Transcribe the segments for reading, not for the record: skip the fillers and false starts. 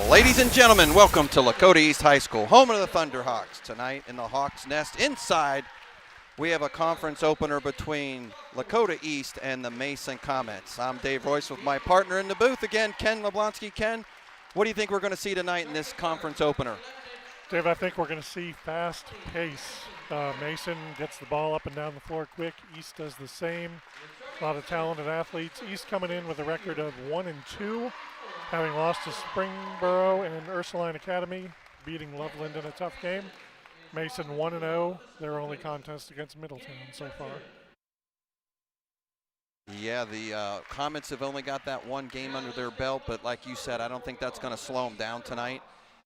Ladies and gentlemen, welcome to Lakota East High School, home of the Thunderhawks. Tonight in the Hawks' Nest inside, we have a conference opener between Lakota East and the Mason Comets. I'm Dave Royce with my partner in the booth again, Ken Leblonsky. Ken, what do you think we're going to see tonight in this conference opener? Dave, I think we're going to see fast pace. Mason gets the ball up and down the floor quick. East does the same. A lot of talented athletes. East coming in with a record of 1-2, having lost to Springboro and Ursuline Academy, beating Loveland in a tough game. Mason 1-0, their only contest against Middletown so far. Yeah, the Comets have only got that one game under their belt, but like you said, I don't think that's going to slow them down tonight.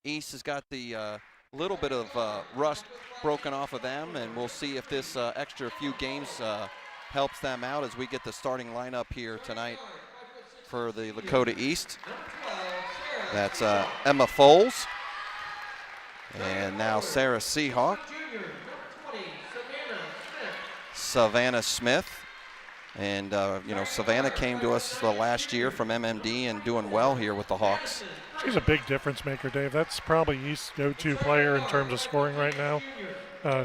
East has got the little bit of rust broken off of them, and we'll see if this extra few games helps them out as we get the starting lineup here tonight for the Lakota East. That's Emma Foles, and now Sarah Seahawk, Savannah Smith, and Savannah came to us the last year from MMD and doing well here with the Hawks. She's a big difference maker, Dave. That's probably East's go-to player in terms of scoring right now.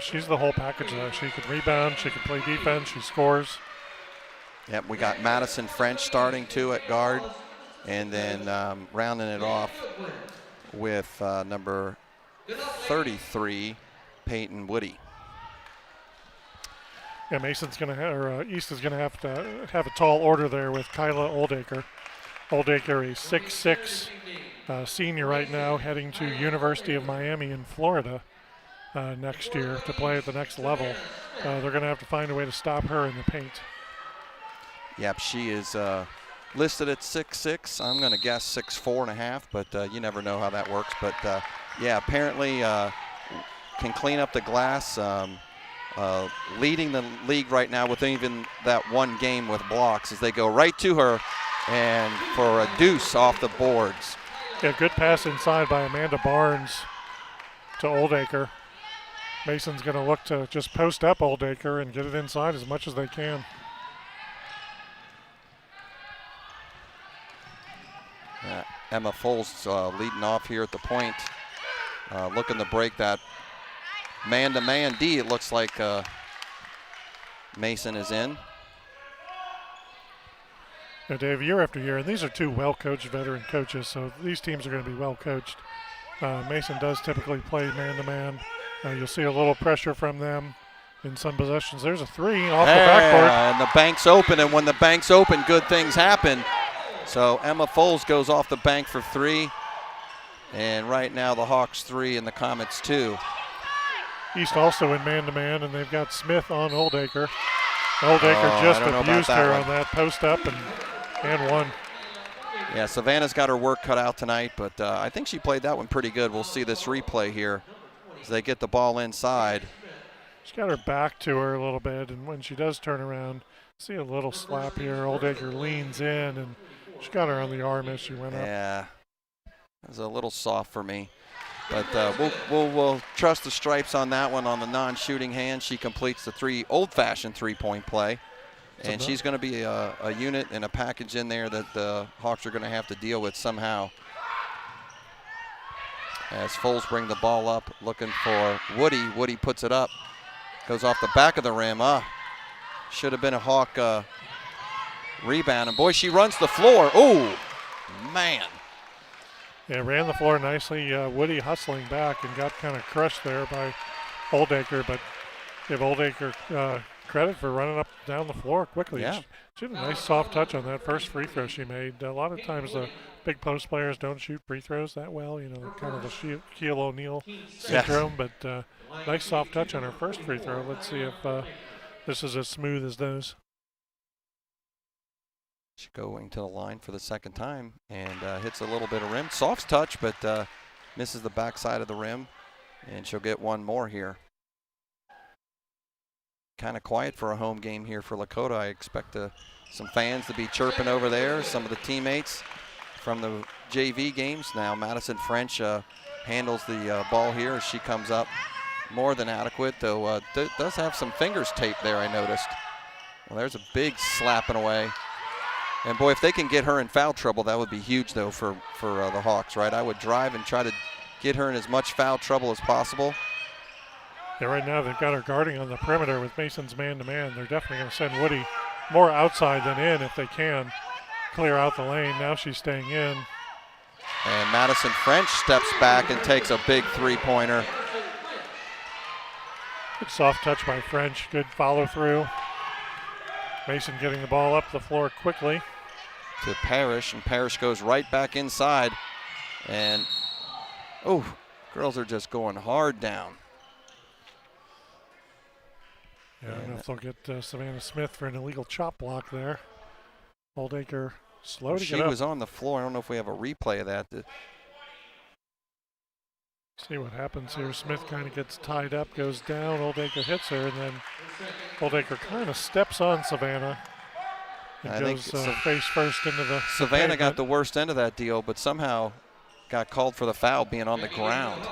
She's the whole package there. She can rebound, she can play defense, she scores. Yep, we got Madison French starting too at guard, and then rounding it off with number 33, Peyton Woody. Yeah, Mason's going to have, or East is going to have a tall order there with Kyla Oldacre. Oldacre, a 6'6" senior right now, heading to University of Miami in Florida next year to play at the next level. They're going to have to find a way to stop her in the paint. Yep, she is listed at 6'6". I'm going to guess 6'4.5", but you never know how that works. But yeah, apparently can clean up the glass. Leading the league right now with even that one game with blocks as they go right to her and for a deuce off the boards. Yeah, good pass inside by Amanda Barnes to Oldacre. Mason's going to look to just post up Oldacre and get it inside as much as they can. Emma Foles leading off here at the point, looking to break that man-to-man D. It looks like Mason is in. Yeah, Dave, year after year, and these are two well-coached veteran coaches, so these teams are going to be well-coached. Mason does typically play man-to-man. You'll see a little pressure from them in some possessions. There's a three off the backboard. And the bank's open, and when the bank's open, good things happen. So Emma Foles goes off the bank for three, and right now the Hawks 3 and the Comets 2. East also in man-to-man, and they've got Smith on Oldacre. Oldacre just abused her on that post-up and won. Yeah, Savannah's got her work cut out tonight, but I think she played that one pretty good. We'll see this replay here as they get the ball inside. She's got her back to her a little bit, and when she does turn around, see a little slap here. Oldacre leans in, and she got her on the arm as she went up. Yeah, it was a little soft for me. But we'll trust the stripes on that one on the non-shooting hand. She completes the old-fashioned three-point play. And she's going to be a unit and a package in there that the Hawks are going to have to deal with somehow. As Foles bring the ball up, looking for Woody. Woody puts it up. Goes off the back of the rim. Should have been a Hawk rebound. And boy, she runs the floor. Oh, man. Yeah, ran the floor nicely. Woody hustling back and got kind of crushed there by Oldacre, but give Oldacre credit for running up down the floor quickly. Yeah. She had a nice soft touch on that first free throw she made. A lot of times the big post players don't shoot free throws that well, kind of the Shaquille O'Neal syndrome, but nice soft touch on her first free throw. Let's see if this is as smooth as those. She's going to the line for the second time and hits a little bit of rim. Soft touch, but misses the backside of the rim, and she'll get one more here. Kind of quiet for a home game here for Lakota. I expect some fans to be chirping over there, some of the teammates from the JV games. Now Madison French handles the ball here as she comes up. More than adequate, though does have some fingers taped there, I noticed. Well, there's a big slapping away. And boy, if they can get her in foul trouble, that would be huge, though, for the Hawks, right? I would drive and try to get her in as much foul trouble as possible. Yeah, right now they've got her guarding on the perimeter with Mason's man-to-man. They're definitely going to send Woody more outside than in if they can clear out the lane. Now she's staying in. And Madison French steps back and takes a big three-pointer. Good soft touch by French. Good follow-through. Mason getting the ball up the floor quickly. To Parrish, and Parrish goes right back inside. And, oh, girls are just going hard down. Yeah, I don't know if they'll get Savannah Smith for an illegal chop block there. Oldacre slow to get up. She was on the floor. I don't know if we have a replay of that. See what happens here. Smith kind of gets tied up, goes down. Oldacre hits her, and then Oldacre kind of steps on Savannah and I goes think face first into the Savannah got the worst end of that deal, but somehow got called for the foul being on the ground.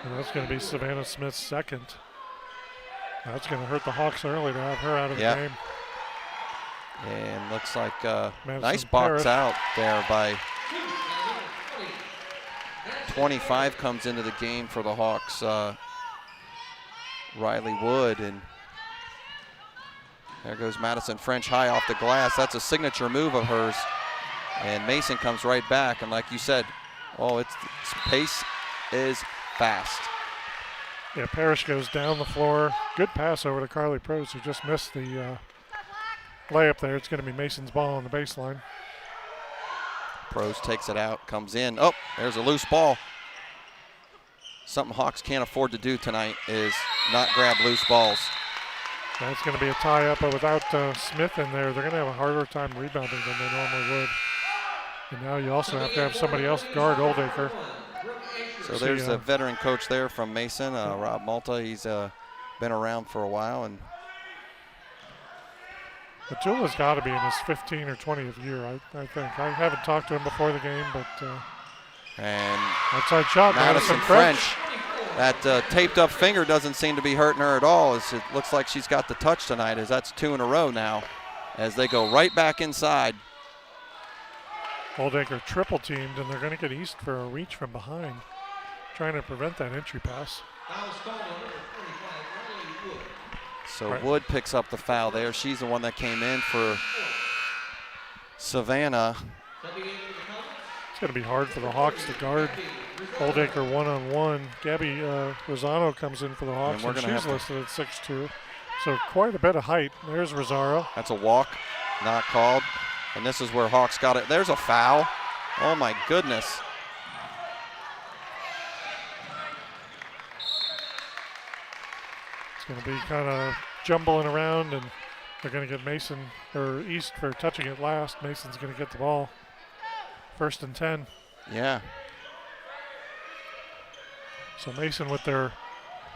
And that's going to be Savannah Smith's second. That's going to hurt the Hawks early to have her out of the game. And looks like Madison nice box Parrish out there by 25 comes into the game for the Hawks. Riley Wood, and there goes Madison French high off the glass. That's a signature move of hers. And Mason comes right back, and like you said, its pace is fast. Yeah, Parrish goes down the floor. Good pass over to Carly Prose, who just missed the layup there. It's going to be Mason's ball on the baseline. Prose takes it out, comes in. Oh, there's a loose ball. Something Hawks can't afford to do tonight is not grab loose balls. That's going to be a tie-up, but without Smith in there, they're going to have a harder time rebounding than they normally would. And now you also have to have somebody else guard Oldacre. So there's a veteran coach there from Mason, Rob Malta. He's been around for a while. And Matula's got to be in his 15th or 20th year, I think. I haven't talked to him before the game, but and outside shot, Madison French. That taped up finger doesn't seem to be hurting her at all. It looks like she's got the touch tonight, as that's 2 in a row now, as they go right back inside. Oldacre triple teamed, and they're going to get East for a reach from behind, trying to prevent that entry pass. So Wood picks up the foul there. She's the one that came in for Savannah. It's going to be hard for the Hawks to guard Oldacre one-on-one. Gabby Rosano comes in for the Hawks, and she's listed at 6'2". So quite a bit of height. There's Rosario. That's a walk, not called. And this is where Hawks got it. There's a foul. Oh my goodness. It's going to be kind of jumbling around, and they're going to get Mason or East for touching it last. Mason's going to get the ball. 1st and 10. Yeah. So Mason with their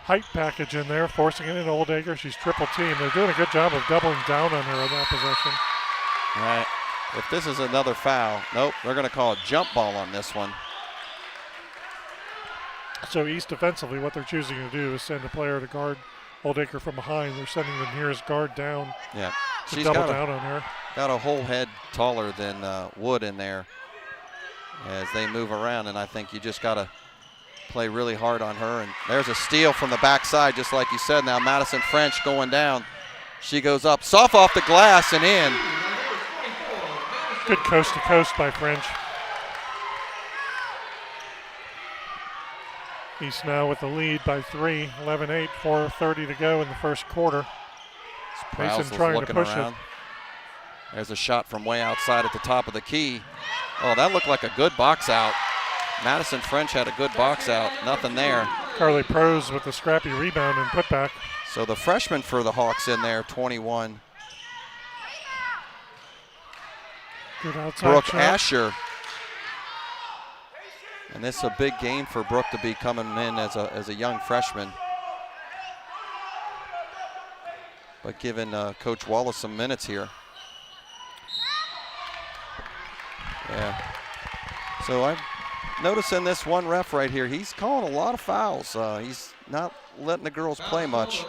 height package in there, forcing it into Oldacre. She's triple teamed. They're doing a good job of doubling down on her in that possession. All right. If this is another foul, nope, they're going to call a jump ball on this one. So East defensively, what they're choosing to do is send a player to guard Oldacre from behind. They're sending the nearest guard down. Yeah, she's double down on her. Got a whole head taller than Wood in there as they move around, and I think you just got to play really hard on her. And there's a steal from the backside, just like you said. Now Madison French going down. She goes up, soft off the glass and in. Good coast to coast by French. East now with the lead by 3, 11-8, 4:30 to go in the first quarter. Mason trying to push it. There's a shot from way outside at the top of the key. Oh, that looked like a good box out. Madison French had a good box out. Nothing there. Carly Prose with the scrappy rebound and putback. So the freshman for the Hawks in there, 21. Good outside Brooke shot. Asher. And this is a big game for Brooke to be coming in as a young freshman. But giving Coach Wallace some minutes here. Yeah. So I'm noticing this one ref right here. He's calling a lot of fouls. He's not letting the girls play much.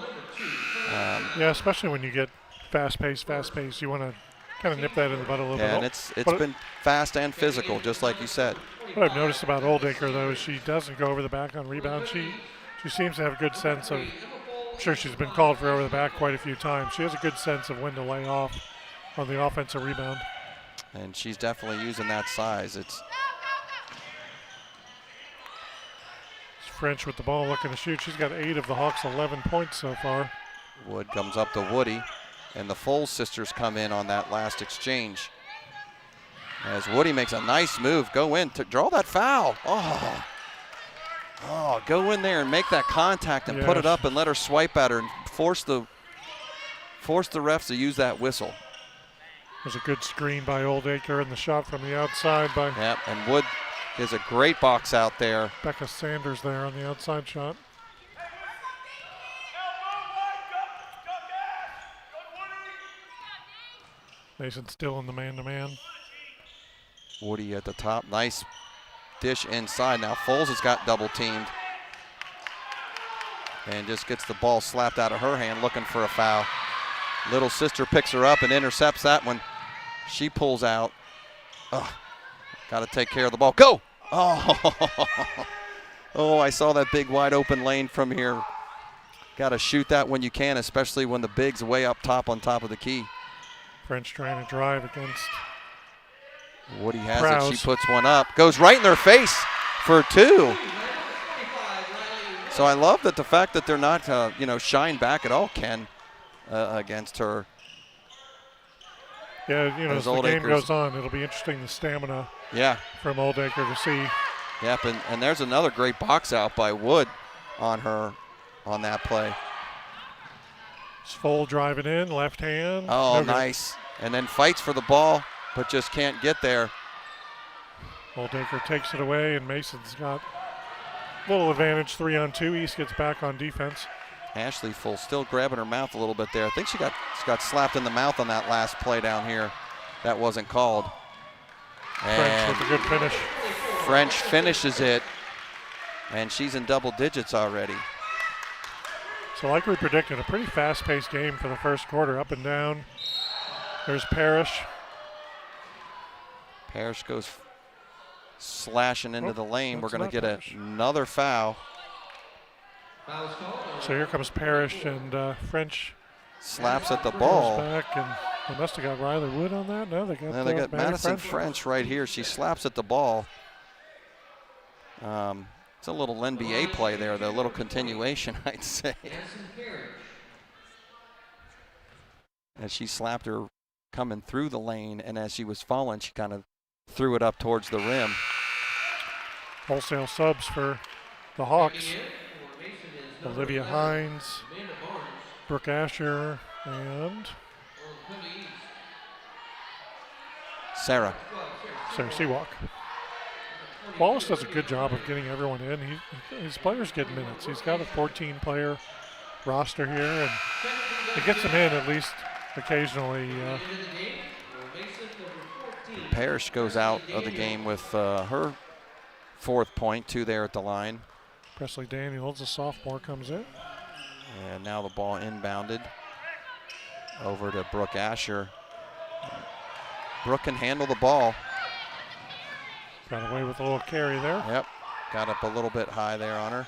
Yeah, especially when you get fast pace. You want to kind of nip that in the bud a little bit. Yeah, and it's been fast and physical, just like you said. What I've noticed about Oldacre, though, is she doesn't go over the back on rebound. She seems to have a good sense of, I'm sure she's been called for over the back quite a few times. She has a good sense of when to lay off on the offensive rebound. And she's definitely using that size. It's French with the ball looking to shoot. She's got 8 of the Hawks' 11 points so far. Wood comes up to Woody, and the Foles sisters come in on that last exchange. As Woody makes a nice move, go in to draw that foul. Oh, go in there and make that contact and put it up and let her swipe at her and force the refs to use that whistle. There's a good screen by Oldacre and the shot from the outside by. Yep, and Wood is a great box out there. Becca Sanders there on the outside shot. Mason still in the man-to-man. Woody at the top, nice dish inside. Now Foles has got double teamed and just gets the ball slapped out of her hand looking for a foul. Little sister picks her up and intercepts that one. She pulls out. Got to take care of the ball. Go! Oh, I saw that big wide open lane from here. Got to shoot that when you can, especially when the big's way up top on top of the key. French trying to drive against Woody has Prowse. it. She puts one up. Goes right in their face for 2. So I love that the fact that they're not, shying back at all, Ken, against her. Yeah, as the game Oldacre's goes on, it'll be interesting the stamina from Oldacre to see. Yep, and there's another great box out by Wood on her on that play. It's full driving in, left hand. Oh, No good. nice. And then fights for the ball, but just can't get there. Oldacre takes it away, and Mason's got a little advantage, 3-on-2. East gets back on defense. Ashley Full still grabbing her mouth a little bit there. I think she got slapped in the mouth on that last play down here. That wasn't called. French And with a good finish. French finishes it, and she's in double digits already. So like we predicted, a pretty fast-paced game for the first quarter, up and down. There's Parrish. Parrish goes slashing into the lane. We're going to get Parrish. another foul. So here comes Parrish, and French Slaps at the goes ball. back, and they must have got Riley Wood on that. No, they got, Now they got Maddie Madison French. French right here. She slaps at the ball. It's a little NBA play there, the little continuation, I'd say. As she slapped her coming through the lane, and as she was falling, she kind of threw it up towards the rim. Wholesale subs for the Hawks. Olivia Hines, Brooke Asher, and Sarah. Sarah Seawalk. Wallace does a good job of getting everyone in. His players get minutes. He's got a 14-player roster here, and it gets them in at least occasionally. Parrish goes out of the game with her 4th point, 2 there at the line. Presley Daniels, a sophomore, comes in. And now the ball inbounded over to Brooke Asher. Brooke can handle the ball. Got away with a little carry there. Yep, got up a little bit high there on her.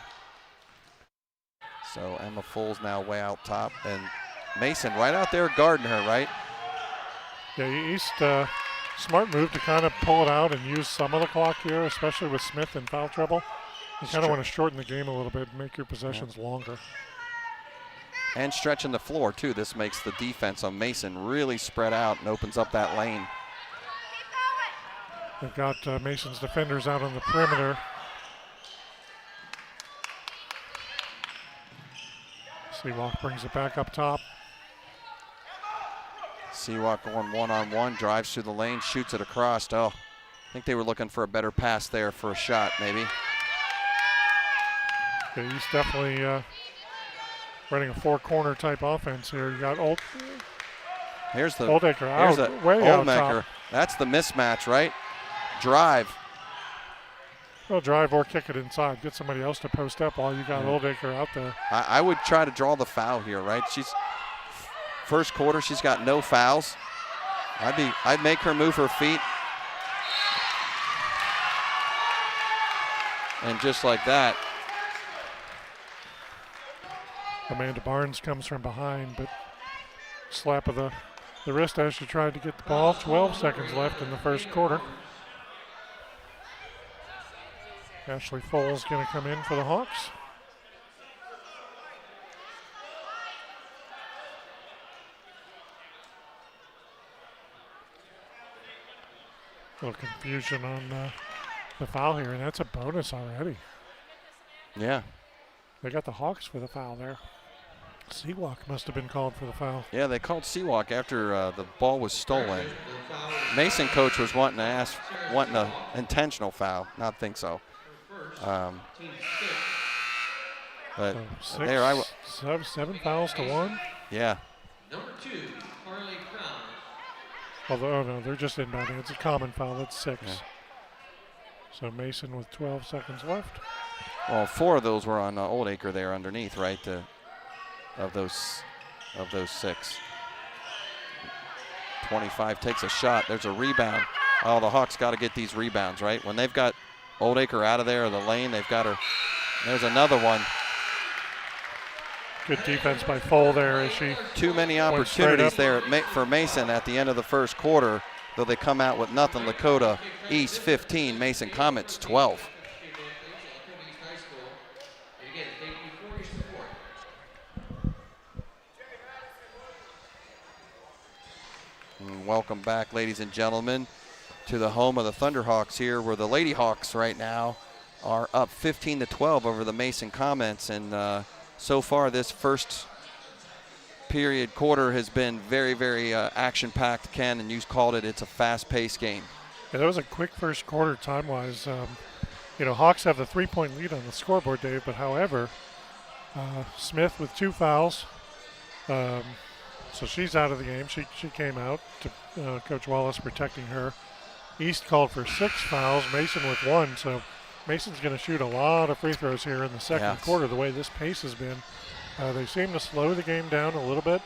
So Emma Foles now way out top, and Mason right out there guarding her, right? Yeah, East, smart move to kind of pull it out and use some of the clock here, especially with Smith in foul trouble. You kind of want to shorten the game a little bit and make your possessions longer. And stretching the floor, too. This makes the defense on Mason really spread out and opens up that lane. They've got Mason's defenders out on the perimeter. Seawalk brings it back up top. Seawalk going one-on-one, drives through the lane, shoots it across. Oh, I think they were looking for a better pass there for a shot, maybe. Yeah, he's definitely running a 4-corner type offense here. You got Here's the Oldacre out, way out top. That's the mismatch, right? Drive. Well, drive or kick it inside. Get somebody else to post up while you got Oldacre out there. I would try to draw the foul here, right? She's first quarter, she's got no fouls. I'd make her move her feet. And just like that. Amanda Barnes comes from behind, but slap of the wrist as she tried to get the ball. 12 seconds left in the first quarter. Ashley Foles going to come in for the Hawks. A little confusion on the foul here, and that's a bonus already. Yeah. They got the Hawks for the foul there. Seawalk must have been called for the foul. Yeah, they called Seawalk after the ball was stolen. Mason coach was wanting an intentional foul. Not think so. But So there, 7 fouls to 1. Yeah. Although, oh no, they're just inbounding. It's a common foul. That's 6. Yeah. So Mason with 12 seconds left. Well, 4 of those were on Oldacre there underneath, right? Of those 6. 25 takes a shot. There's a rebound. Oh, the Hawks got to get these rebounds, right? When they've got Oldacre out of there or the lane, they've got her. There's another one. Good defense by Fole there as she. Too many opportunities there for Mason at the end of the first quarter, though they come out with nothing. Lakota East 15, Mason Comets 12. And welcome back, ladies and gentlemen, to the home of the Thunderhawks here, where the Lady Hawks right now are up 15-12 over the Mason Comets. And so far this first period quarter has been very, very action-packed, Ken, and you called it. It's a fast-paced game. Yeah, that was a quick first quarter time-wise. Hawks have the 3-point lead on the scoreboard, Dave, but however, Smith with 2 fouls. So she's out of the game. She came out to Coach Wallace protecting her. East called for 6 fouls, Mason with 1. So Mason's going to shoot a lot of free throws here in the second quarter, the way this pace has been. They seem to slow the game down a little bit.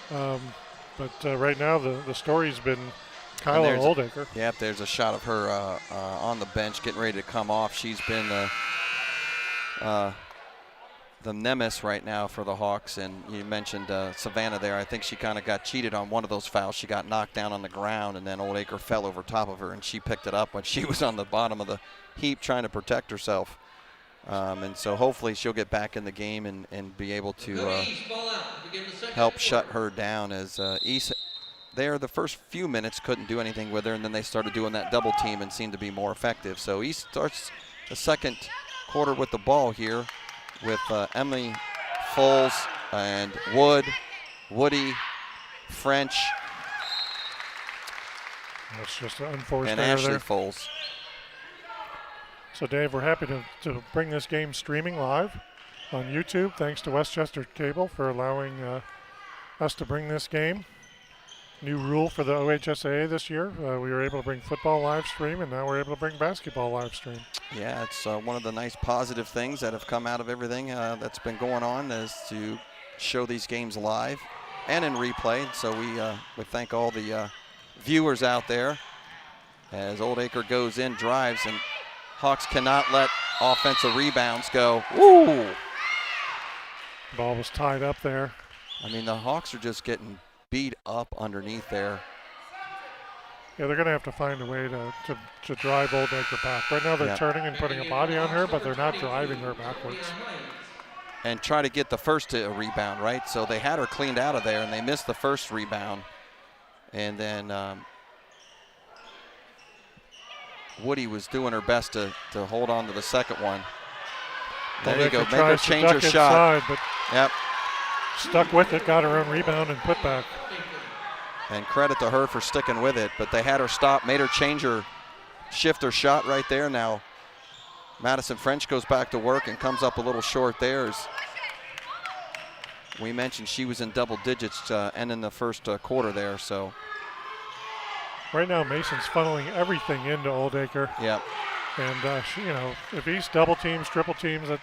But right now the story's been Kyla Oldacre. Yep, there's a shot of her on the bench getting ready to come off. She's been the nemesis right now for the Hawks. And you mentioned Savannah there. I think she kind of got cheated on one of those fouls. She got knocked down on the ground, and then Oldacre fell over top of her, and she picked it up when she was on the bottom of the heap trying to protect herself. And so hopefully she'll get back in the game and be able to help shut her down, as East there the first few minutes couldn't do anything with her, and then they started doing that double team and seemed to be more effective. So East starts the second quarter with the ball here with Emily Foles and Woody, French, That's just an unforced and error Ashley there. Foles. So Dave, we're happy to bring this game streaming live on YouTube. Thanks to Westchester Cable for allowing us to bring this game. New rule for the OHSAA this year. We were able to bring football live stream, and now we're able to bring basketball live stream. Yeah, it's one of the nice positive things that have come out of everything that's been going on, is to show these games live and in replay. So we thank all the viewers out there as Oldacre goes in, drives, and Hawks cannot let offensive rebounds go. Woo! Ball was tied up there. I mean, the Hawks are just getting beat up underneath there. Yeah, they're going to have to find a way to drive Oldacre back. Right now they're turning and putting a body on her, but they're not driving her backwards. And try to get the first rebound, right? So they had her cleaned out of there, and they missed the first rebound. And then Woody was doing her best to hold on to the second one. There you go, make her change her shot. Inside, but yep. Stuck with it, got her own rebound and put back. And credit to her for sticking with it, but they had her stop, made her shift her shot right there. Now Madison French goes back to work and comes up a little short there. As we mentioned, she was in double digits ending the first quarter there. So right now Mason's funneling everything into Oldacre. Yep. And if East double teams, triple teams, it's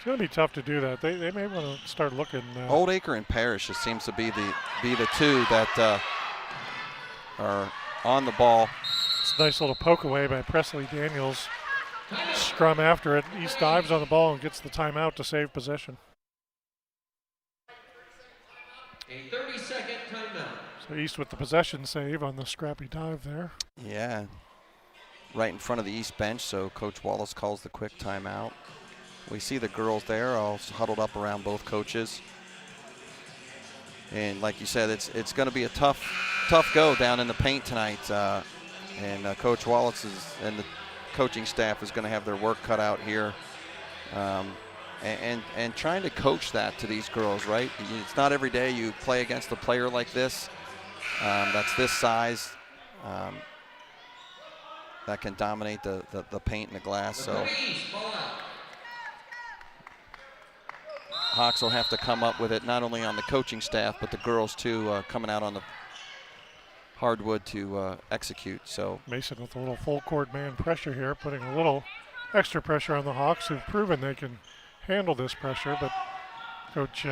going to be tough to do that. They may want to start looking. Oldacre and Parrish, it seems to be the two that are on the ball. It's a nice little poke away by Presley Daniels. Scrum after it. East dives on the ball and gets the timeout to save possession. A 30-second timeout. So East with the possession save on the scrappy dive there. Yeah, right in front of the East bench, so Coach Wallace calls the quick timeout. We see the girls there all huddled up around both coaches. And like you said, it's going to be a tough go down in the paint tonight. And Coach Wallace and the coaching staff is going to have their work cut out here. And trying to coach that to these girls, right? It's not every day you play against a player like this, that's this size, that can dominate the paint and the glass. So Hawks will have to come up with it, not only on the coaching staff, but the girls too, coming out on the hardwood to execute. So Mason with a little full court man pressure here, putting a little extra pressure on the Hawks, who've proven they can handle this pressure, but Coach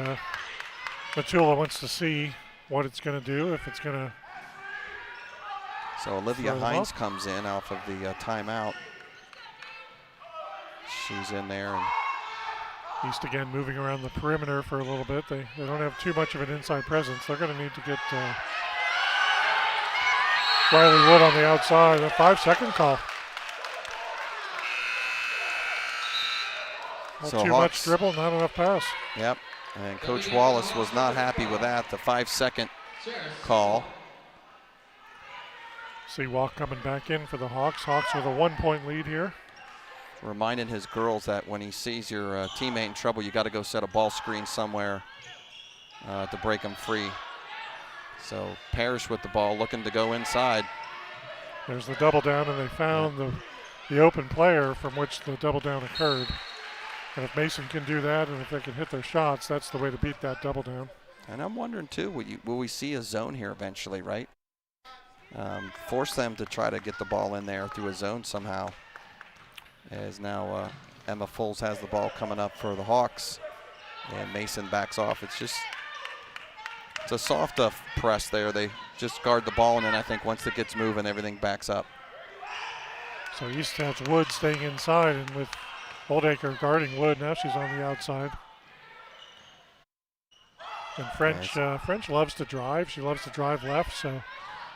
Matula wants to see what it's going to do, if it's going to. So Olivia Hines comes in off of the timeout. She's in there. And East again moving around the perimeter for a little bit. They don't have too much of an inside presence. They're going to need to get Riley Wood on the outside. A 5-second call. So too much dribble, not enough pass. Yep, and Coach Wallace was not happy with that, the 5-second call. Seawalk coming back in for the Hawks. Hawks with a 1-point lead here. Reminding his girls that when he sees your teammate in trouble, you got to go set a ball screen somewhere to break them free. So Parrish with the ball, looking to go inside. There's the double down, and they found the open player from which the double down occurred. And if Mason can do that, and if they can hit their shots, that's the way to beat that double down. And I'm wondering too, will we see a zone here eventually, right? Force them to try to get the ball in there through a zone somehow. As now Emma Foles has the ball coming up for the Hawks, and Mason backs off. It's a soft press there. They just guard the ball, and then I think once it gets moving, everything backs up. So East has Wood staying inside, and with Oldacre guarding Wood, now she's on the outside. And French loves to drive. She loves to drive left, so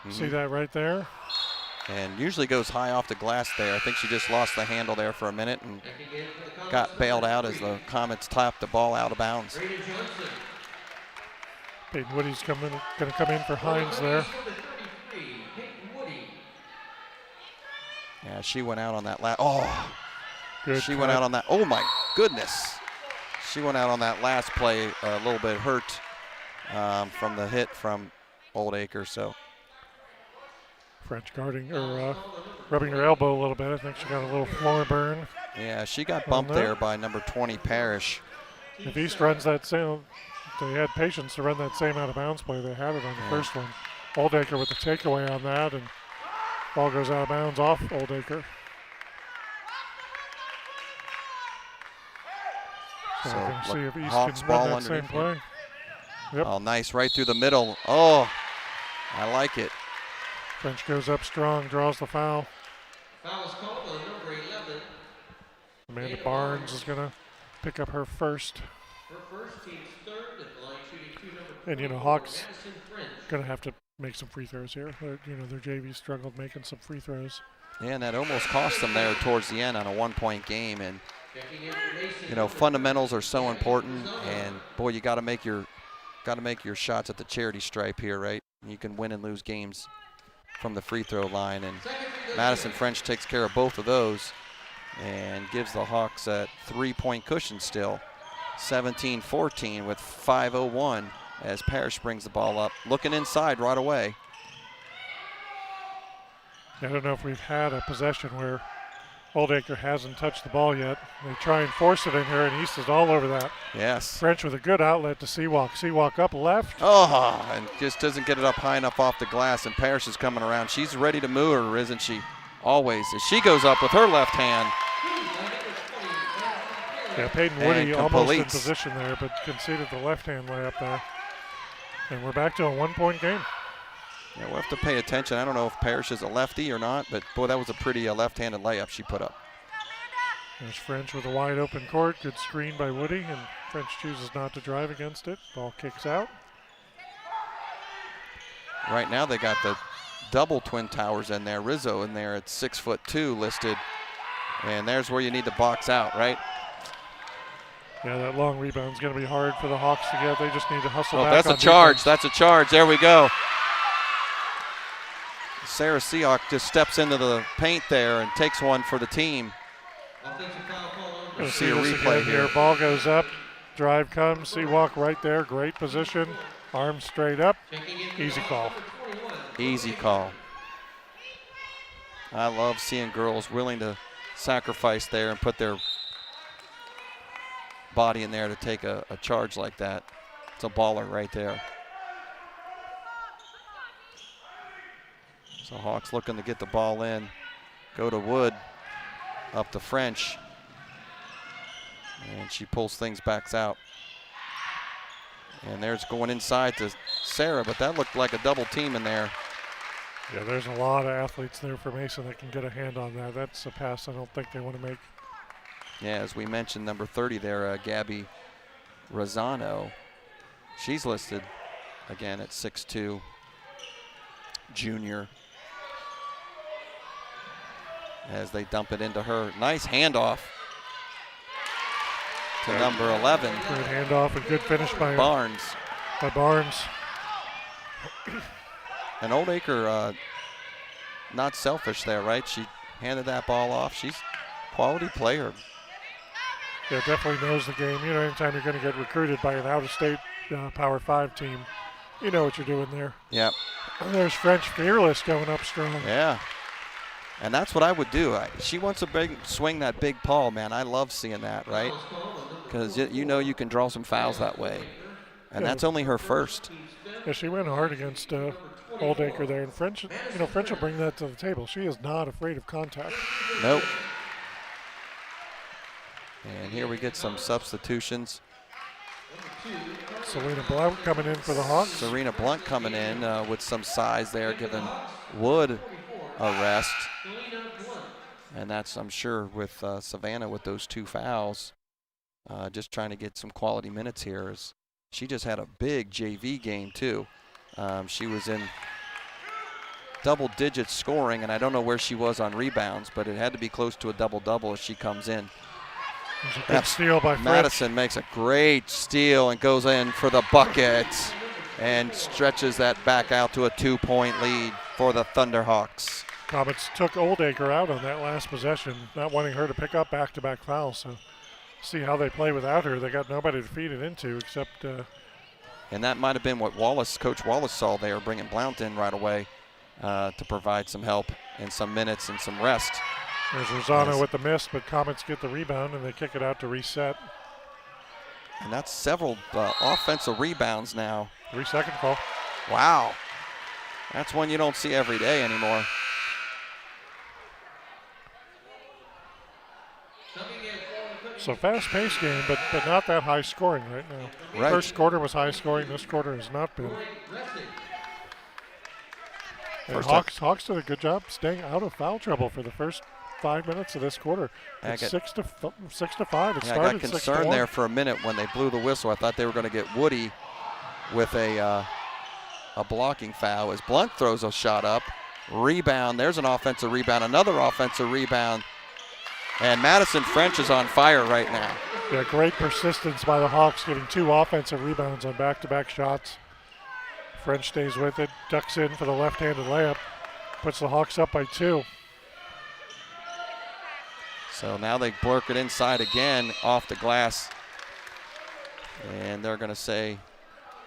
see that right there. And usually goes high off the glass there. I think she just lost the handle there for a minute and got bailed out as the Comets topped the ball out of bounds. Peyton Woody's going to come in for Hines there. Yeah, she went out on that last. Oh, good. She went out on that. Oh my goodness. She went out on that last play a little bit hurt from the hit from Oldacre. So French guarding or rubbing her elbow a little bit. I think she got a little floor burn. Yeah, she got bumped there by number 20 Parrish. If East runs that same, they had patience to run that same out of bounds play. They had it on the first one. Oldacre with the takeaway on that, and ball goes out of bounds off Oldacre. So we're going to see if East Hawks can run ball that same play. Yep. Oh, nice, right through the middle. Oh, I like it. French goes up strong, draws the foul. Foul is called on number 11. Amanda Barnes is going to pick up her first. Her first, team's third, and line shooting number And, Hawks going to have to make some free throws here. Their JV struggled making some free throws. Yeah, and that almost cost them there towards the end on a 1-point game. And, fundamentals are so important. And, boy, you got to make your shots at the charity stripe here, right? You can win and lose games from the free throw line, and Madison French takes care of both of those and gives the Hawks a 3-point cushion still. 17-14 with 5:01 as Parrish brings the ball up, looking inside right away. I don't know if we've had a possession where Oldacre hasn't touched the ball yet. They try and force it in here, and East is all over that. Yes. French with a good outlet to Seawalk. Seawalk up left. Oh, and just doesn't get it up high enough off the glass, and Parrish is coming around. She's ready to move her, isn't she? Always. As she goes up with her left hand. Yeah, Peyton Woody almost in position there, but conceded the left-hand layup there. And we're back to a 1-point game. Yeah, we'll have to pay attention. I don't know if Parrish is a lefty or not, but boy, that was a pretty left-handed layup she put up. There's French with a wide open court. Good screen by Woody, and French chooses not to drive against it. Ball kicks out. Right now they got the double twin towers in there. Rizzo in there at 6'2" listed. And there's where you need to box out, right? Yeah, that long rebound's going to be hard for the Hawks to get. They just need to hustle back. That's on a charge. defense. That's a charge. There we go. Sarah Seahawk just steps into the paint there and takes one for the team. We'll See a replay here. Ball goes up. Drive comes. Seahawk right there. Great position. Arms straight up. Easy call. Easy call. I love seeing girls willing to sacrifice there and put their body in there to take a charge like that. It's a baller right there. So Hawks looking to get the ball in. Go to Wood, up to French. And she pulls things back out. And there's going inside to Sarah, but that looked like a double team in there. Yeah, there's a lot of athletes there for Mason that can get a hand on that. That's a pass I don't think they want to make. Yeah, as we mentioned, number 30 there, Gabby Rosano. She's listed again at 6'2", junior. As they dump it into her. Nice handoff to number 11. Good handoff and good finish by Barnes. Barnes. And Oldacre, not selfish there, right? She handed that ball off. She's a quality player. Yeah, definitely knows the game. You know, anytime you're going to get recruited by an out-of-state Power 5 team, you know what you're doing there. Yep. And there's French Fearless going up strong. Yeah. And that's what I would do. She wants to swing that big paw, man. I love seeing that, right? Because you know you can draw some fouls that way. And that's only her first. Yeah, she went hard against Oldacre there. And French, French will bring that to the table. She is not afraid of contact. Nope. And here we get some substitutions. Serena Blount coming in for the Hawks. Serena Blunt coming in with some size there, giving Wood a rest. And that's, I'm sure, with Savannah with those two fouls. Just trying to get some quality minutes here. She just had a big JV game, too. She was in double digit scoring, and I don't know where she was on rebounds, but it had to be close to a double-double as she comes in. There's a good steal by French. Madison makes a great steal and goes in for the bucket and stretches that back out to a 2-point lead for the Thunderhawks. Comets took Oldacre out on that last possession, not wanting her to pick up back-to-back fouls. So see how they play without her. They got nobody to feed it into except. And that might have been what Coach Wallace saw there, bringing Blount in right away to provide some help and some minutes and some rest. There's Rosano with the miss, but Comets get the rebound and they kick it out to reset. And that's several offensive rebounds now. 3-second call. Wow. That's one you don't see every day anymore. So fast-paced game, but not that high scoring right now. Right. First quarter was high scoring. This quarter has not been. And Hawks did a good job staying out of foul trouble for the first 5 minutes of this quarter. It's 6 to 5. It started 6 to 1. I got concerned there for a minute when they blew the whistle. I thought they were going to get Woody with a blocking foul as Blunt throws a shot up. Rebound. There's an offensive rebound. Another offensive rebound. And Madison French is on fire right now. Yeah, great persistence by the Hawks, getting 2 offensive rebounds on back-to-back shots. French stays with it, ducks in for the left-handed layup, puts the Hawks up by 2. So now they blurk it inside again off the glass. And they're going to say.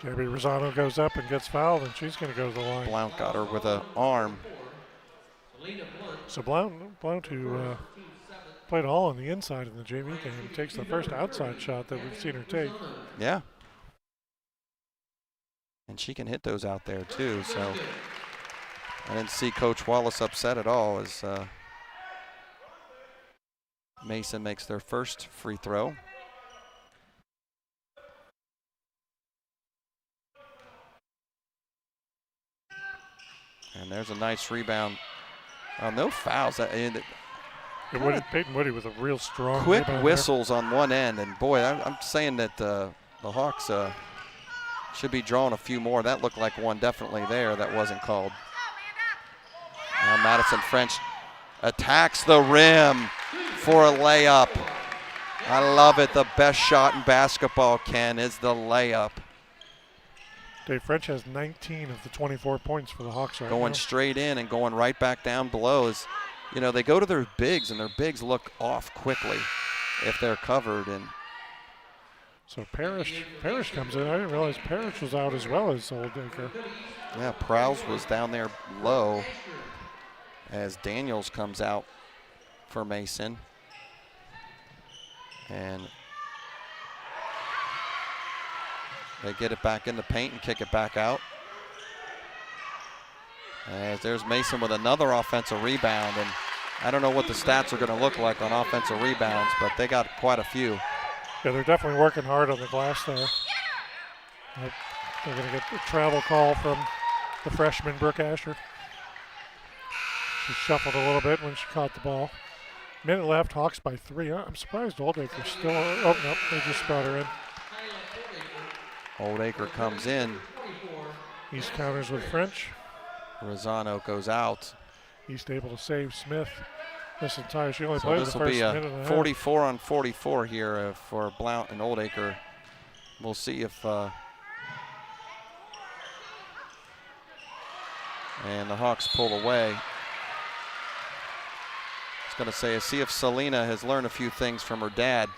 Gabby Rosano goes up and gets fouled, and she's going to go to the line. Blount got her with an arm. So Blount who played all on the inside in the JV game, takes the first outside shot that we've seen her take. Yeah. And she can hit those out there too, so I didn't see Coach Wallace upset at all as Mason makes their first free throw. And there's a nice rebound. No fouls. Peyton Woody with a real strong Quick rebound whistles on one end, and boy, I'm saying that the Hawks should be drawing a few more. That looked like one definitely there that wasn't called. Now Madison French attacks the rim for a layup. I love it. The best shot in basketball, Ken, is the layup. Dave French has 19 of the 24 points for the Hawks right now. Going straight in and going right back down below is, you know, they go to their bigs and their bigs look off quickly if they're covered. And so Parrish comes in. I didn't realize Parrish was out as well as Oldacre. yeah, Prowse was down there low as Daniels comes out for Mason. And they get it back in the paint and kick it back out. As there's Mason with another offensive rebound, and I don't know what the stats are going to look like on offensive rebounds, but they got quite a few. Yeah, they're definitely working hard on the glass there. They're going to get the travel call from the freshman Brooke Asher. She shuffled a little bit when she caught the ball. Minute left, Hawks by 3. I'm surprised Oldacre's still. Oh, no, they just brought her in. Oldacre comes in. East counters with French. Rosano goes out. East able to save Smith this entire. She only So played the this will first be minute and a a half. 44 on 44 here for Blount and Oldacre. We'll see if and the Hawks pull away. I was going to say, see if Selena has learned a few things from her dad.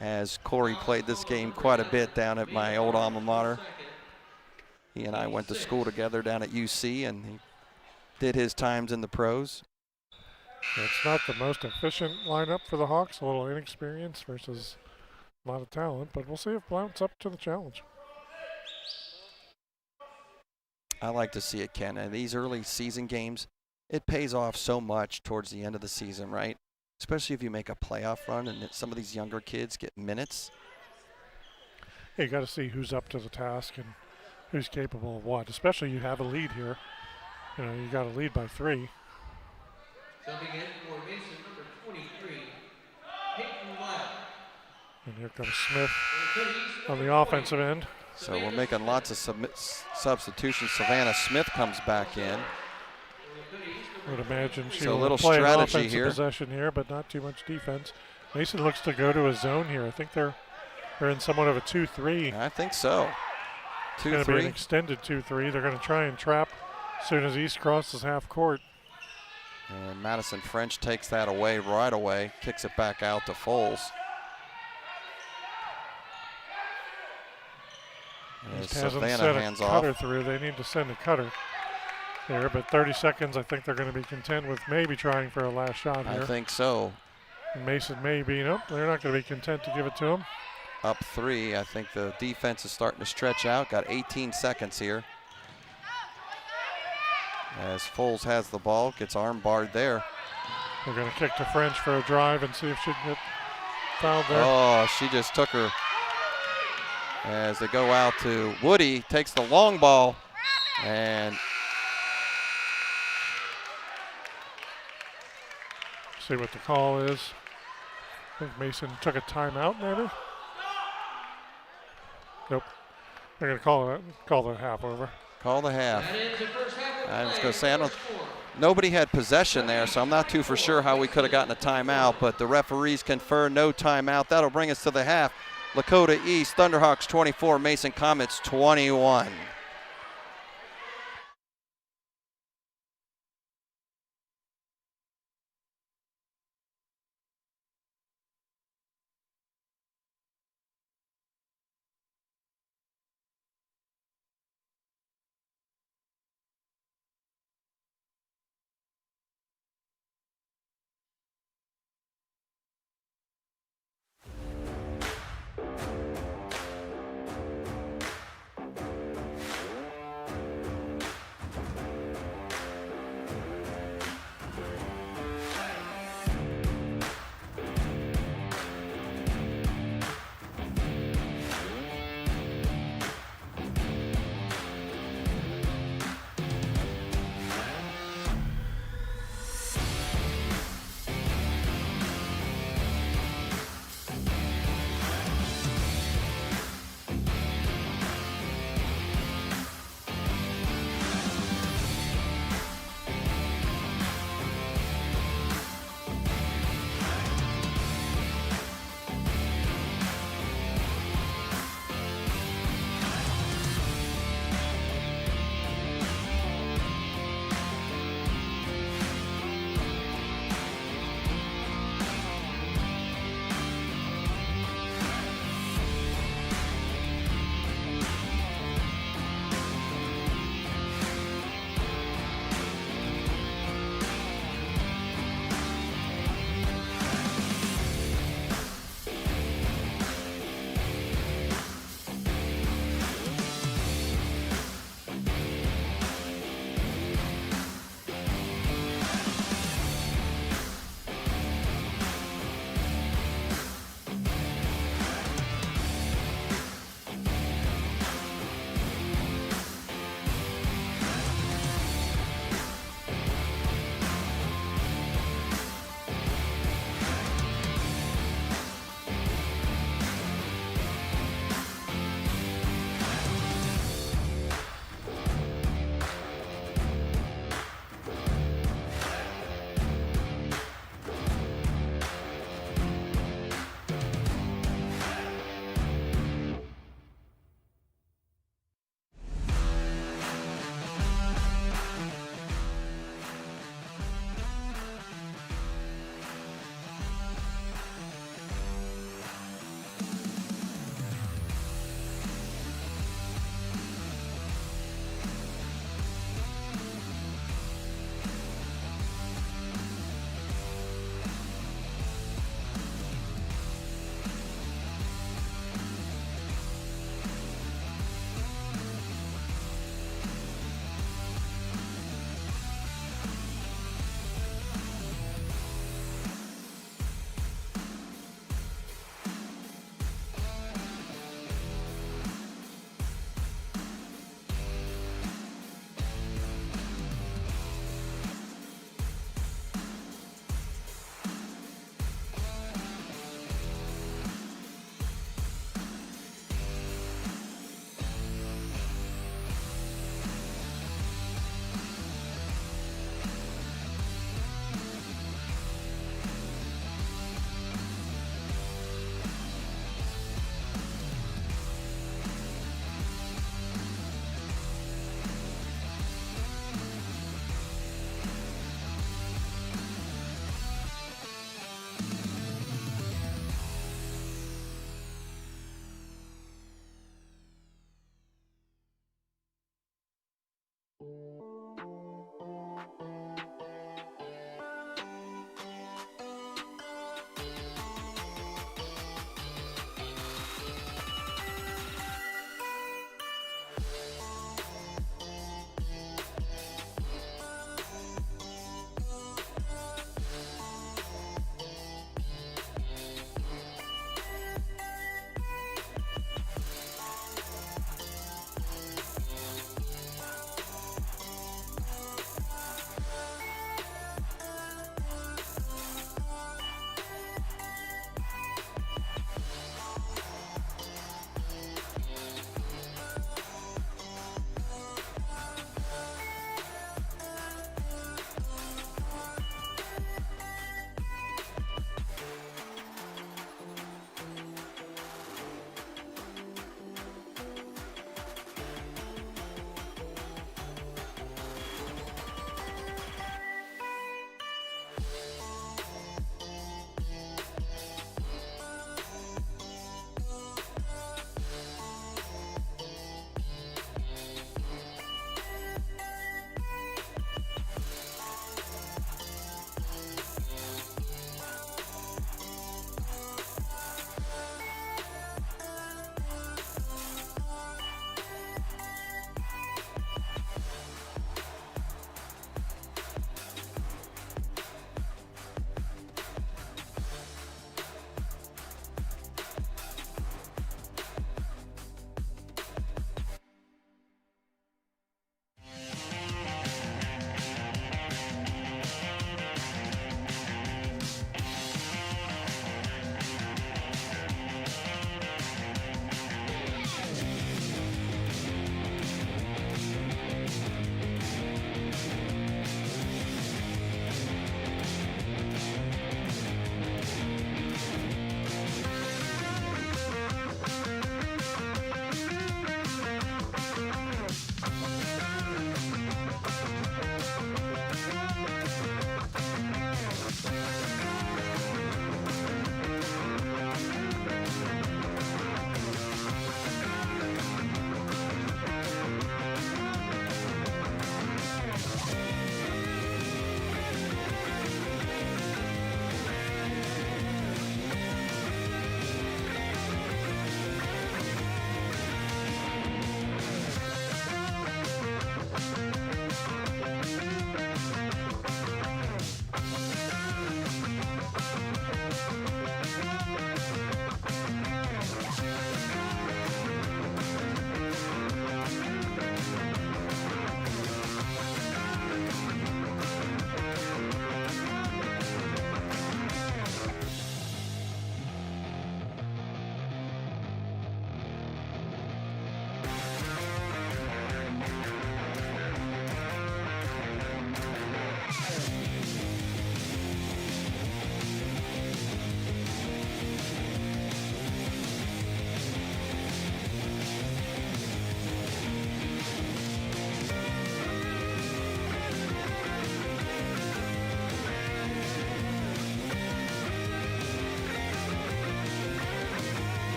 As Corey played this game quite a bit down at my old alma mater. He and I went to school together down at UC, and he did his times in the pros. It's not the most efficient lineup for the Hawks, a little inexperience versus a lot of talent, but we'll see if Blount's up to the challenge. I like to see it, Ken. And these early season games, it pays off so much towards the end of the season, right? Especially if you make a playoff run and some of these younger kids get minutes. Yeah, you got to see who's up to the task and who's capable of what. Especially you have a lead here. You know, you got a lead by 3. Jumping in for Mason, number 23, Peyton Lyle. And here comes Smith on the offensive end. So we're making lots of substitutions. Savannah Smith comes back in. I would imagine she So a will little play an strategy offensive here. possession here, but not too much defense. Mason looks to go to a zone here. I think they're in somewhat of a 2-3. I think so. It's going to be an 2-3. extended 2-3. They're going to try and trap as soon as East crosses half court. And Madison French takes that away right away, kicks it back out to Foles. As East hasn't Savannah sent a hands cutter off. through. They need to send a cutter there, but 30 seconds, I think they're going to be content with maybe trying for a last shot here. I think so. And Mason may be. Nope, they're not going to be content to give it to him. Up 3. I think the defense is starting to stretch out. Got 18 seconds here. As Foles has the ball, gets arm barred there. They're going to kick to French for a drive and see if she can get fouled there. Oh, she just took her. As they go out to Woody, takes the long ball, and See what the call is. I think Mason took a timeout, maybe. Nope. They're going to call the half over. call the half. That ends the first half of I was play. going to say, Score. nobody had possession there, so I'm not too for sure how we could have gotten a timeout, but the referees confer no timeout. That'll bring us to the half. Lakota East, Thunderhawks 24, Mason Comets 21.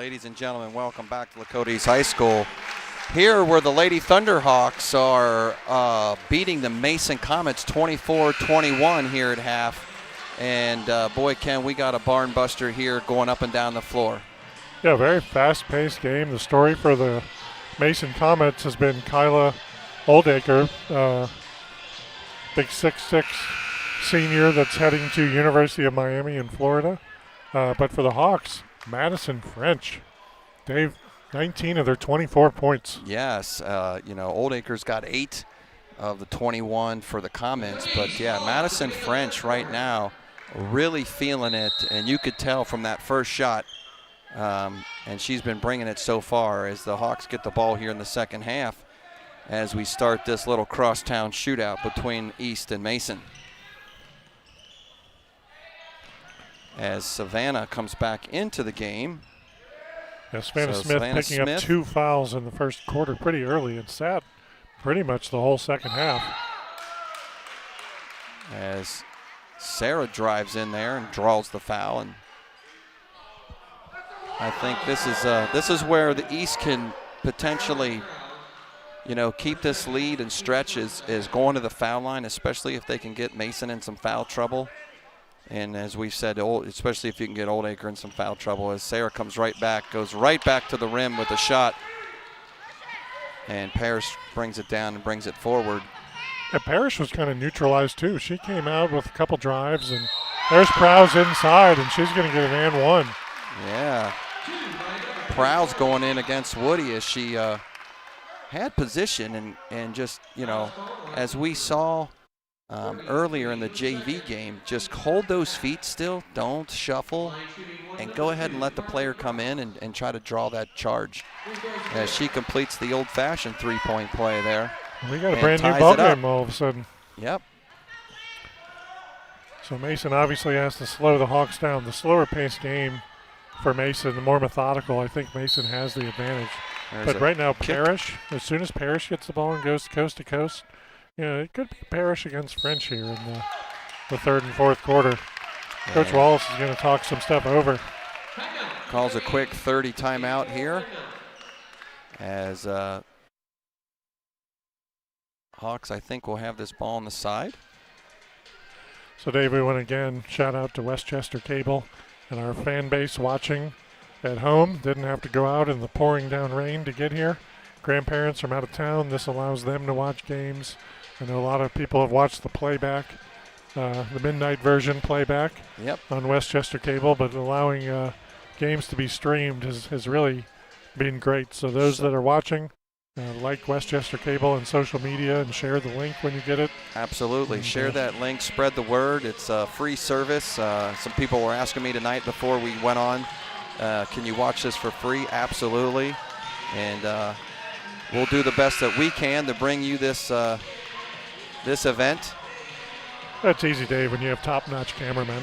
Ladies and gentlemen, welcome back to Lakota East High School. Here where the Lady Thunderhawks are beating the Mason Comets 24-21 here at half. And boy, Ken, we got a barn buster here going up and down the floor. Yeah, very fast-paced game. The story for the Mason Comets has been Kyla Oldacre, big 6'6" senior that's heading to University of Miami in Florida. But for the Hawks, Madison French, Dave, 19 of their 24 points. Yes, Oldacre's got 8 of the 21 for the Comets. But, yeah, Madison French right now really feeling it. And you could tell from that first shot, and she's been bringing it so far as the Hawks get the ball here in the second half as we start this little crosstown shootout between East and Mason. As Savannah comes back into the game. Yeah, Savannah Smith picking up 2 fouls in the first quarter pretty early and sat pretty much the whole second half. As Sarah drives in there and draws the foul, and I think this is where the East can potentially, keep this lead and stretch is going to the foul line, especially if they can get Mason in some foul trouble. And as we've said, especially if you can get Oldacre in some foul trouble, as Sarah comes right back, goes right back to the rim with a shot. And Parrish brings it down and brings it forward. And Parrish was kind of neutralized too. She came out with a couple drives, and there's Prowse inside, and she's going to get an and one. Yeah. Prowse going in against Woody as she had position and just, as we saw earlier in the JV game, just hold those feet still, don't shuffle, and go ahead and let the player come in and try to draw that charge as she completes the old-fashioned three-point play there. We got a brand new ball game all of a sudden. Yep. So Mason obviously has to slow the Hawks down. The slower paced game for Mason, the more methodical, I think Mason has the advantage. But right now, Parrish, as soon as Parrish gets the ball and goes coast to coast, it could be Parrish against French here in the third and fourth quarter. Yeah. Coach Wallace is going to talk some stuff over. Calls a quick 30 timeout here as Hawks, I think, will have this ball on the side. So, Dave, we want to again shout out to Westchester Cable and our fan base watching at home. Didn't have to go out in the pouring down rain to get here. Grandparents from out of town, this allows them to watch games. I know a lot of people have watched the playback, the midnight version playback on Westchester Cable, but allowing games to be streamed has really been great. So those that are watching, like Westchester Cable and social media and share the link when you get it. Absolutely. Share that link, spread the word. It's a free service. Some people were asking me tonight before we went on, can you watch this for free? Absolutely. And we'll do the best that we can to bring you this this event. That's easy, Dave, when you have top-notch cameramen.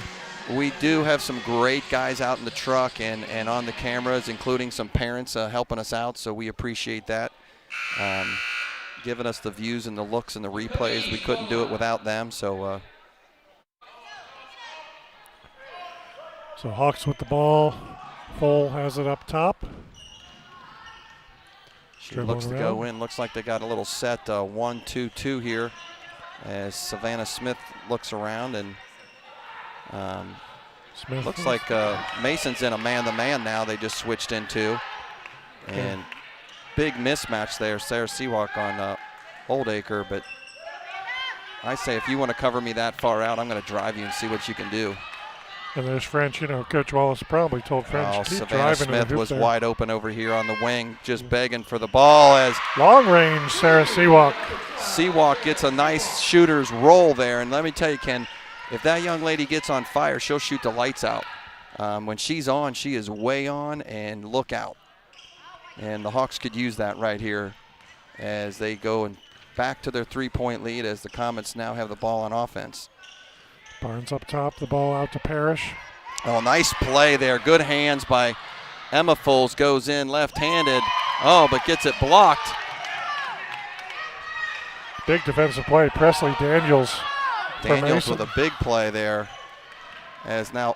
We do have some great guys out in the truck and on the cameras, including some parents helping us out, so we appreciate that. Giving us the views and the looks and the replays. We couldn't do it without them, so. So Hawks with the ball. Full has it up top. She looks to go in. Looks like they got a little set 1-2-2 here as Savannah Smith looks around, and Smith looks like Mason's in a man-to-man now. They just switched into. And big mismatch there, Sarah Seawalk on Oldacre, but I say if you want to cover me that far out, I'm going to drive you and see what you can do. And there's French, Coach Wallace probably told French, keep Savannah driving. Smith was wide open over here on the wing, just begging for the ball as long range Sarah Seawalk. Seawalk gets a nice shooter's roll there, and let me tell you, Ken, if that young lady gets on fire, she'll shoot the lights out. When she's on, she is way on, and look out. And the Hawks could use that right here as they go and back to their three-point lead as the Comets now have the ball on offense. Barnes up top, the ball out to Parrish. Oh, nice play there. Good hands by Emma Foles. Goes in left-handed. Oh, but gets it blocked. Big defensive play. Presley Daniels. Daniels with a big play there. As now,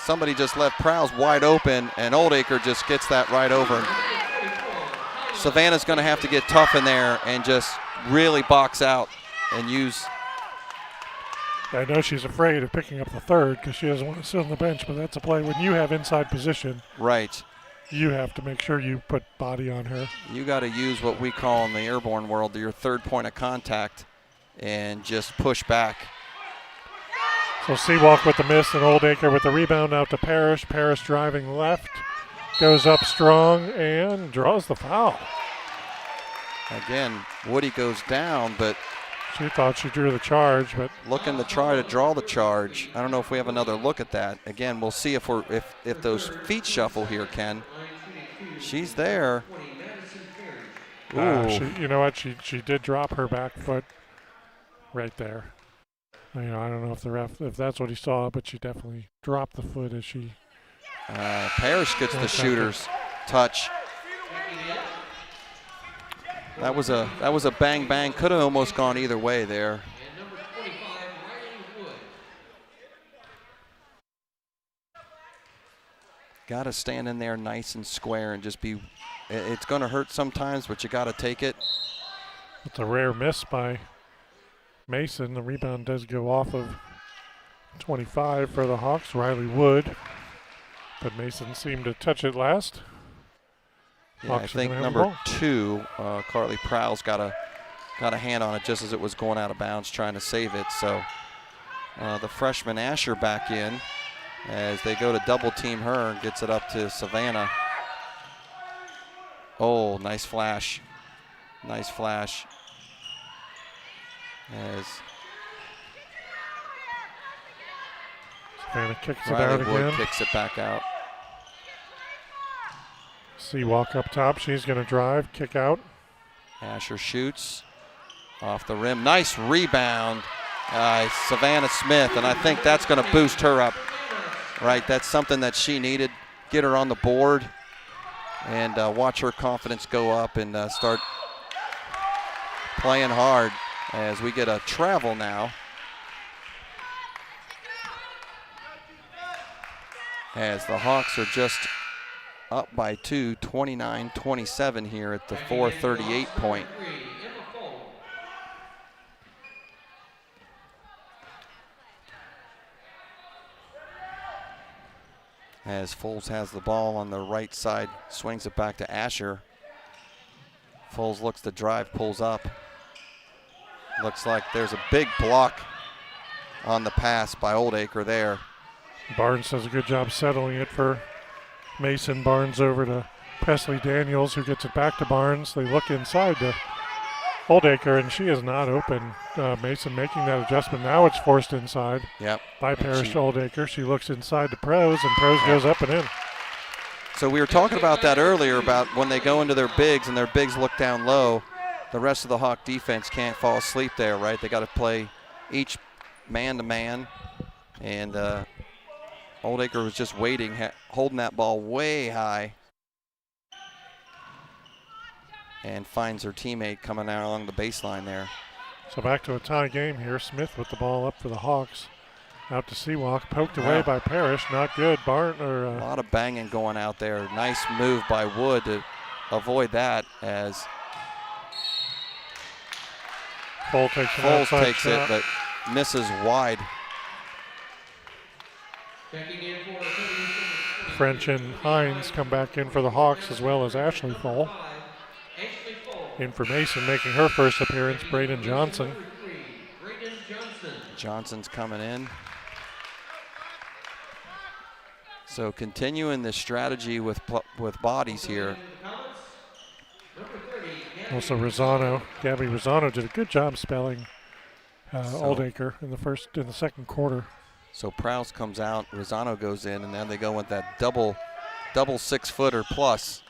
somebody just left Prowse wide open, and Oldacre just gets that right over. Savannah's going to have to get tough in there and just really box out and use. I know she's afraid of picking up the third because she doesn't want to sit on the bench, but that's a play when you have inside position. Right. You have to make sure you put body on her. You got to use what we call in the airborne world your third point of contact and just push back. So Seawalk with the miss and Oldacre with the rebound out to Parrish. Parrish driving left, goes up strong and draws the foul. Again, Woody goes down, but she thought she drew the charge, but looking to try to draw the charge. I don't know if we have another look at that. Again, we'll see if those feet shuffle here, Ken. She's there. You know what? She did drop her back foot right there. I don't know if the ref, if that's what he saw, but she definitely dropped the foot as she. Parrish gets the shooter's touch. That was a bang bang. Could have almost gone either way there. Got to stand in there nice and square and just be. It's going to hurt sometimes, but you got to take it. It's a rare miss by Mason. The rebound does go off of 25 for the Hawks. Riley Wood, but Mason seemed to touch it last. Yeah, I think number 2, Carly Prowse got a hand on it just as it was going out of bounds, trying to save it. So the freshman Asher back in as they go to double team her and gets it up to Savannah. Oh, nice flash. Nice flash. As Savannah kicks it Riley out Wood again. kicks it back out. Seawalk up top. She's going to drive, kick out. Asher shoots off the rim. Nice rebound, Savannah Smith, and I think that's going to boost her up. Right, that's something that she needed. Get her on the board and watch her confidence go up and start playing hard as we get a travel now. As the Hawks are just up by 2, 29-27 here at the 4:38 point. As Foles has the ball on the right side, swings it back to Asher. Foles looks to drive, pulls up. Looks like there's a big block on the pass by Oldacre there. Barnes does a good job settling it for Mason. Barnes over to Presley Daniels, who gets it back to Barnes. They look inside to Oldacre, and she is not open. Mason making that adjustment. Now it's forced inside by Parrish Oldacre. She looks inside to Prose, and Prose goes up and in. So we were talking about that earlier, about when they go into their bigs and their bigs look down low, the rest of the Hawk defense can't fall asleep there, right? They got to play each man-to-man, and Oldacre was just waiting, holding that ball way high, and finds her teammate coming out along the baseline there. So back to a tie game here. Smith with the ball up for the Hawks. Out to Seawalk, poked away by Parrish. Not good. A lot of banging going out there. Nice move by Wood to avoid that as Foles takes it, but misses wide. French and Hines come back in for the Hawks, as well as Ashley Foles. In for Mason, making her first appearance, Braden Johnson. Johnson's coming in. So continuing this strategy with bodies here. Also Gabby Rosano did a good job spelling Oldacre in the second quarter. So Prowse comes out, Rosano goes in, and then they go with that double 6-footer plus,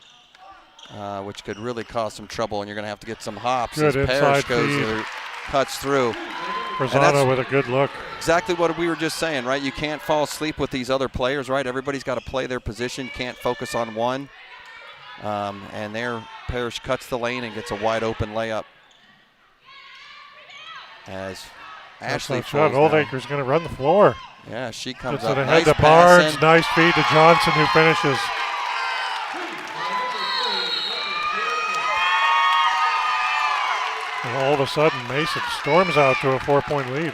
which could really cause some trouble, and you're going to have to get some hops good as Parrish cuts through. Rosano with a good look. Exactly what we were just saying, right? You can't fall asleep with these other players, right? Everybody's got to play their position, can't focus on one. And there, Parrish cuts the lane and gets a wide open layup. As Ashley Foles Oldacre's going to run the floor. Yeah, she comes Gets up. it ahead Nice to Barnes. passing. Nice feed to Johnson, who finishes. And all of a sudden, Mason storms out to a 4-point lead.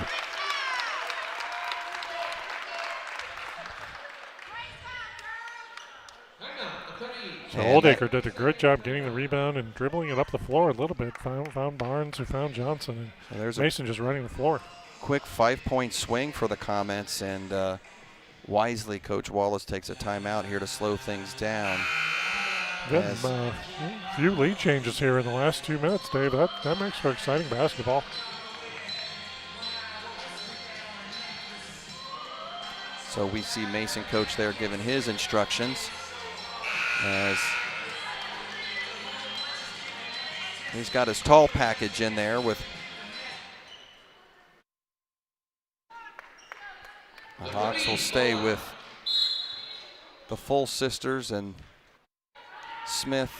So Oldacre did a great job getting the rebound and dribbling it up the floor a little bit. Found Barnes, who found Johnson, and There's Mason just running the floor. Quick 5-point swing for the Comets, and wisely, Coach Wallace takes a timeout here to slow things down. Good. Few lead changes here in the last 2 minutes, Dave. That makes for exciting basketball. So we see Mason coach there giving his instructions as he's got his tall package in there with the Hawks will stay with the full sisters and Smith,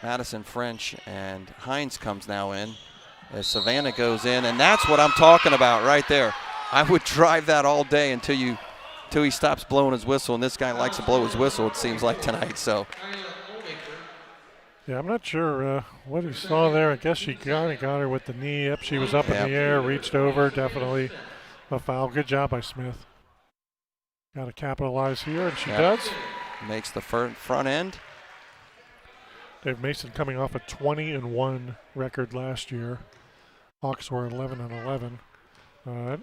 Madison French, and Hines comes now in as Savannah goes in, and that's what I'm talking about right there. I would drive that all day until he stops blowing his whistle, and this guy likes to blow his whistle, it seems like tonight. So yeah, I'm not sure what he saw there. I guess she got her with the knee up. She was up in the air, reached over, definitely a foul. Good job by Smith. Got to capitalize here, and she does. Makes the front end. Dave, Mason coming off a 20-1 record last year. Hawks were 11-11. I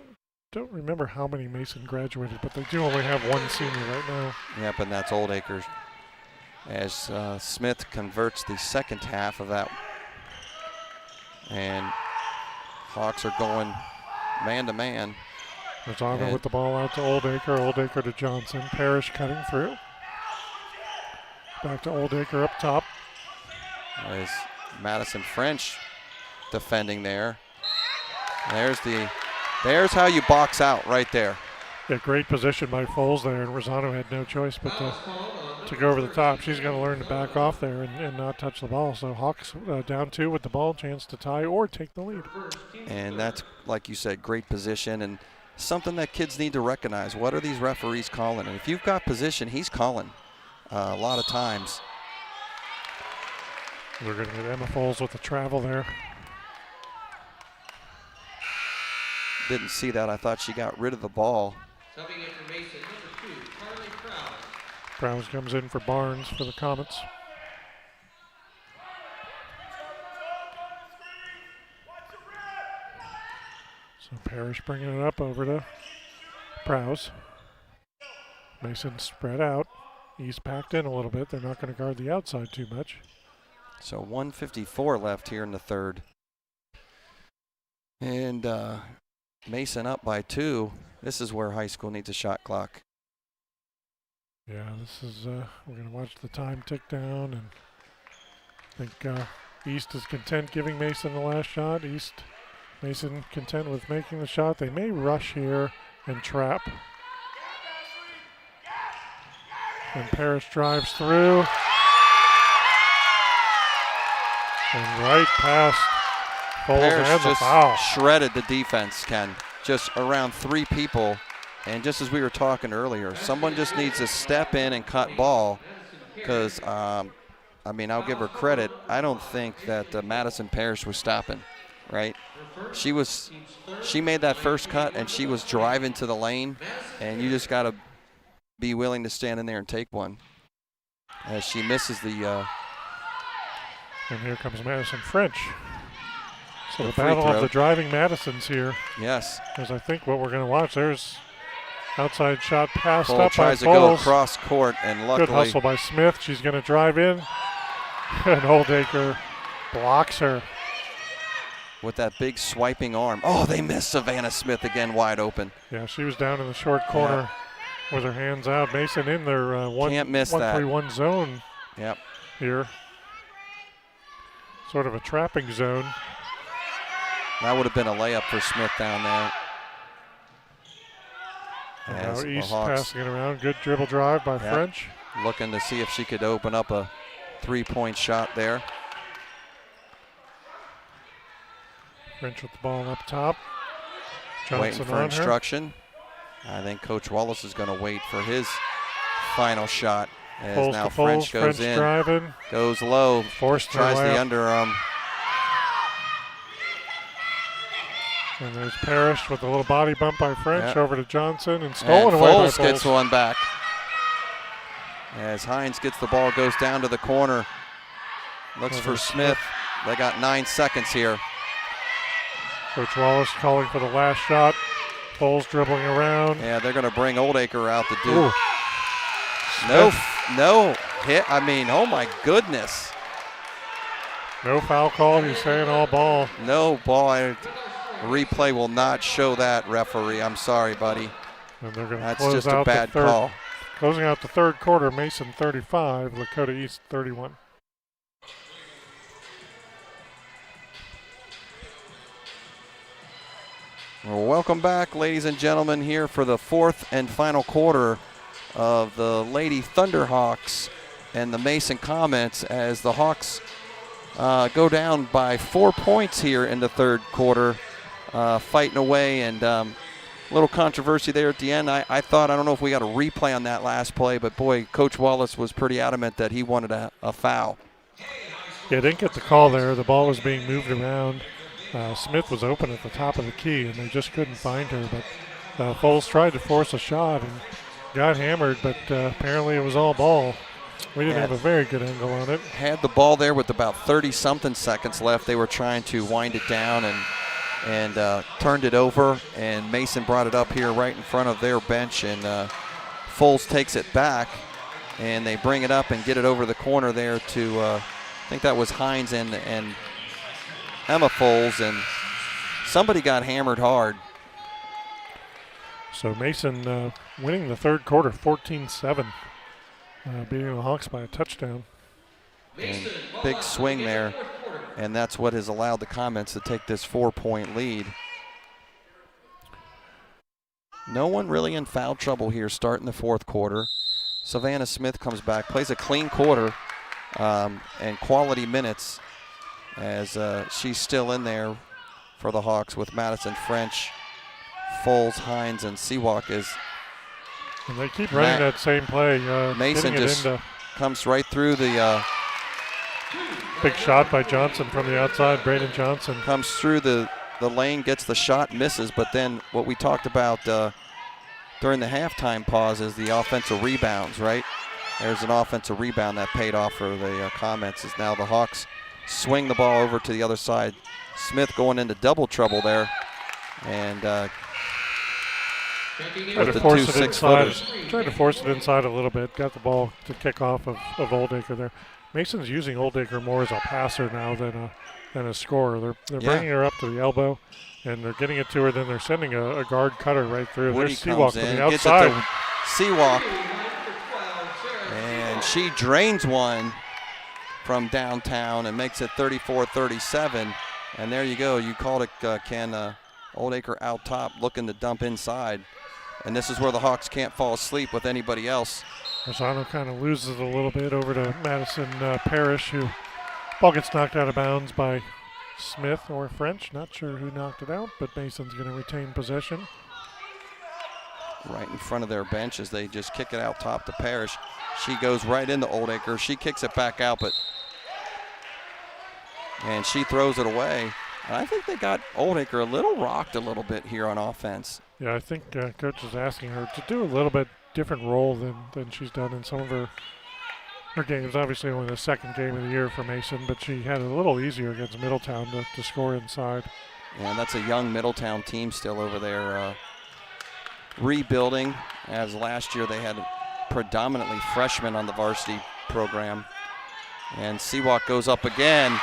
don't remember how many Mason graduated, but they do only have one senior right now. Yep, and that's Oldacre. As Smith converts the second half of that. And Hawks are going man-to-man. Mazzano with the ball out to Oldacre. Oldacre to Johnson. Parrish cutting through. Back to Oldacre up top. There's Madison French defending there. There's how you box out right there. Yeah, great position by Foles there, and Rosano had no choice but to go over the top. She's going to learn to back off there and not touch the ball. So Hawks down 2 with the ball, chance to tie or take the lead. And that's, like you said, great position and something that kids need to recognize. What are these referees calling? And if you've got position, he's calling a lot of times. We're going to get Emma Foles with the travel there. Didn't see that. I thought she got rid of the ball. Subbing in for Mason, number 2, Carly Krause. Krause comes in for Barnes for the Comets. So Parrish bringing it up over to Prowse. Mason spread out. East packed in a little bit. They're not going to guard the outside too much. So 1:54 left here in the third. And Mason up by 2. This is where high school needs a shot clock. Yeah, this is, we're going to watch the time tick down, and I think East is content giving Mason the last shot. Mason content with making the shot. They may rush here and trap. And Parrish drives through. And right past Foles and the foul. Shredded the defense, Ken. Just around 3 people. And just as we were talking earlier, someone just needs to step in and cut ball. Because, I mean, I'll give her credit. I don't think that Madison Parrish was stopping, right? She made that first cut, and she was driving to the lane. And you just got to be willing to stand in there and take one. As she misses the... And here comes Madison French. So the battle of the driving Madisons here. Yes. Is I think what we're going to watch. There's outside shot passed Cole up by tries to Foles. go across court, and luckily... Good hustle by Smith. She's going to drive in. And Oldacre blocks her. With that big swiping arm. Oh, they missed Savannah Smith again wide open. Yeah, she was down in the short corner with her hands out. Mason in their 1-3-1 zone here. Sort of a trapping zone. That would have been a layup for Smith down there. And now East passing it around. Good dribble drive by French. Looking to see if she could open up a 3-point shot there. French with the ball up top. Johnson waiting for instruction. I think Coach Wallace is going to wait for his final shot. As Pulls now to French pulls, goes French in, driving. goes low, Forced tries the layup. underarm. And there's Parrish with a little body bump by French Yep. over to Johnson and And stolen away by Foles gets Foles. one back. As Hines gets the ball, goes down to the corner. Looks Over for Smith. They got 9 seconds here. Coach Wallace calling for the last shot. Foles dribbling around. Yeah, they're going to bring Oldacre out to do. Ooh. No hit. I mean, oh my goodness. No foul call. He's saying all ball. No ball. Replay will not show that, referee. I'm sorry, buddy. And they're going to That's close just out a bad the third. call. Closing out the third quarter, Mason 35, Lakota East 31. Well, welcome back, ladies and gentlemen, here for the fourth and final quarter of the Lady Thunderhawks and the Mason Comets, as the Hawks go down by 4 points here in the third quarter, fighting away, and a little controversy there at the end. I thought, I don't know if we got a replay on that last play, but boy, Coach Wallace was pretty adamant that he wanted a foul. Yeah, didn't get the call there. The ball was being moved around. Smith was open at the top of the key, and they just couldn't find her. But Foles tried to force a shot and got hammered, but apparently it was all ball. We didn't have a very good angle on it. Had the ball there with about 30-something seconds left. They were trying to wind it down and turned it over, and Mason brought it up here right in front of their bench, and Foles takes it back, and they bring it up and get it over the corner there to, I think that was Hines and Emma Foles, and somebody got hammered hard. So Mason winning the third quarter 14-7, beating the Hawks by a touchdown. And big swing there, and that's what has allowed the Comets to take this 4-point lead. No one really in foul trouble here starting the fourth quarter. Savannah Smith comes back, plays a clean quarter and quality minutes, as she's still in there for the Hawks with Madison French, Foles, Hines, and Seawalk. And they keep running that same play. Mason just comes right through the big shot by Johnson from the outside. Braden Johnson comes through the lane, gets the shot, misses, but then what we talked about during the halftime pause is the offensive rebounds, right? There's an offensive rebound that paid off for the Comets, as now the Hawks swing the ball over to the other side. Smith going into double trouble there, and with the 2 6-footers. Tried to force it inside a little bit. Got the ball to kick off of Oldacre there. Mason's using Oldacre more as a passer now than a scorer. They're bringing her up to the elbow, and they're getting it to her. Then they're sending a guard cutter right through. Woody There's Seawalk comes from in, the outside. gets it to Seawalk, and she drains one from downtown and makes it 34-37. And there you go. You called it, Ken. Oldacre out top, looking to dump inside. And this is where the Hawks can't fall asleep with anybody else. Rosano kind of loses it a little bit over to Madison Parrish, who ball gets knocked out of bounds by Smith or French. Not sure who knocked it out, but Mason's going to retain possession. Right in front of their bench as they just kick it out top to Parrish. She goes right into Oldacre. She kicks it back out, and she throws it away. And I think they got Oldacre a little rocked a little bit here on offense. Yeah, I think Coach is asking her to do a little bit different role than she's done in some of her games. Obviously only the second game of the year for Mason, but she had it a little easier against Middletown to score inside. And that's a young Middletown team still over there rebuilding, as last year they had predominantly freshmen on the varsity program. And Seawalk goes up again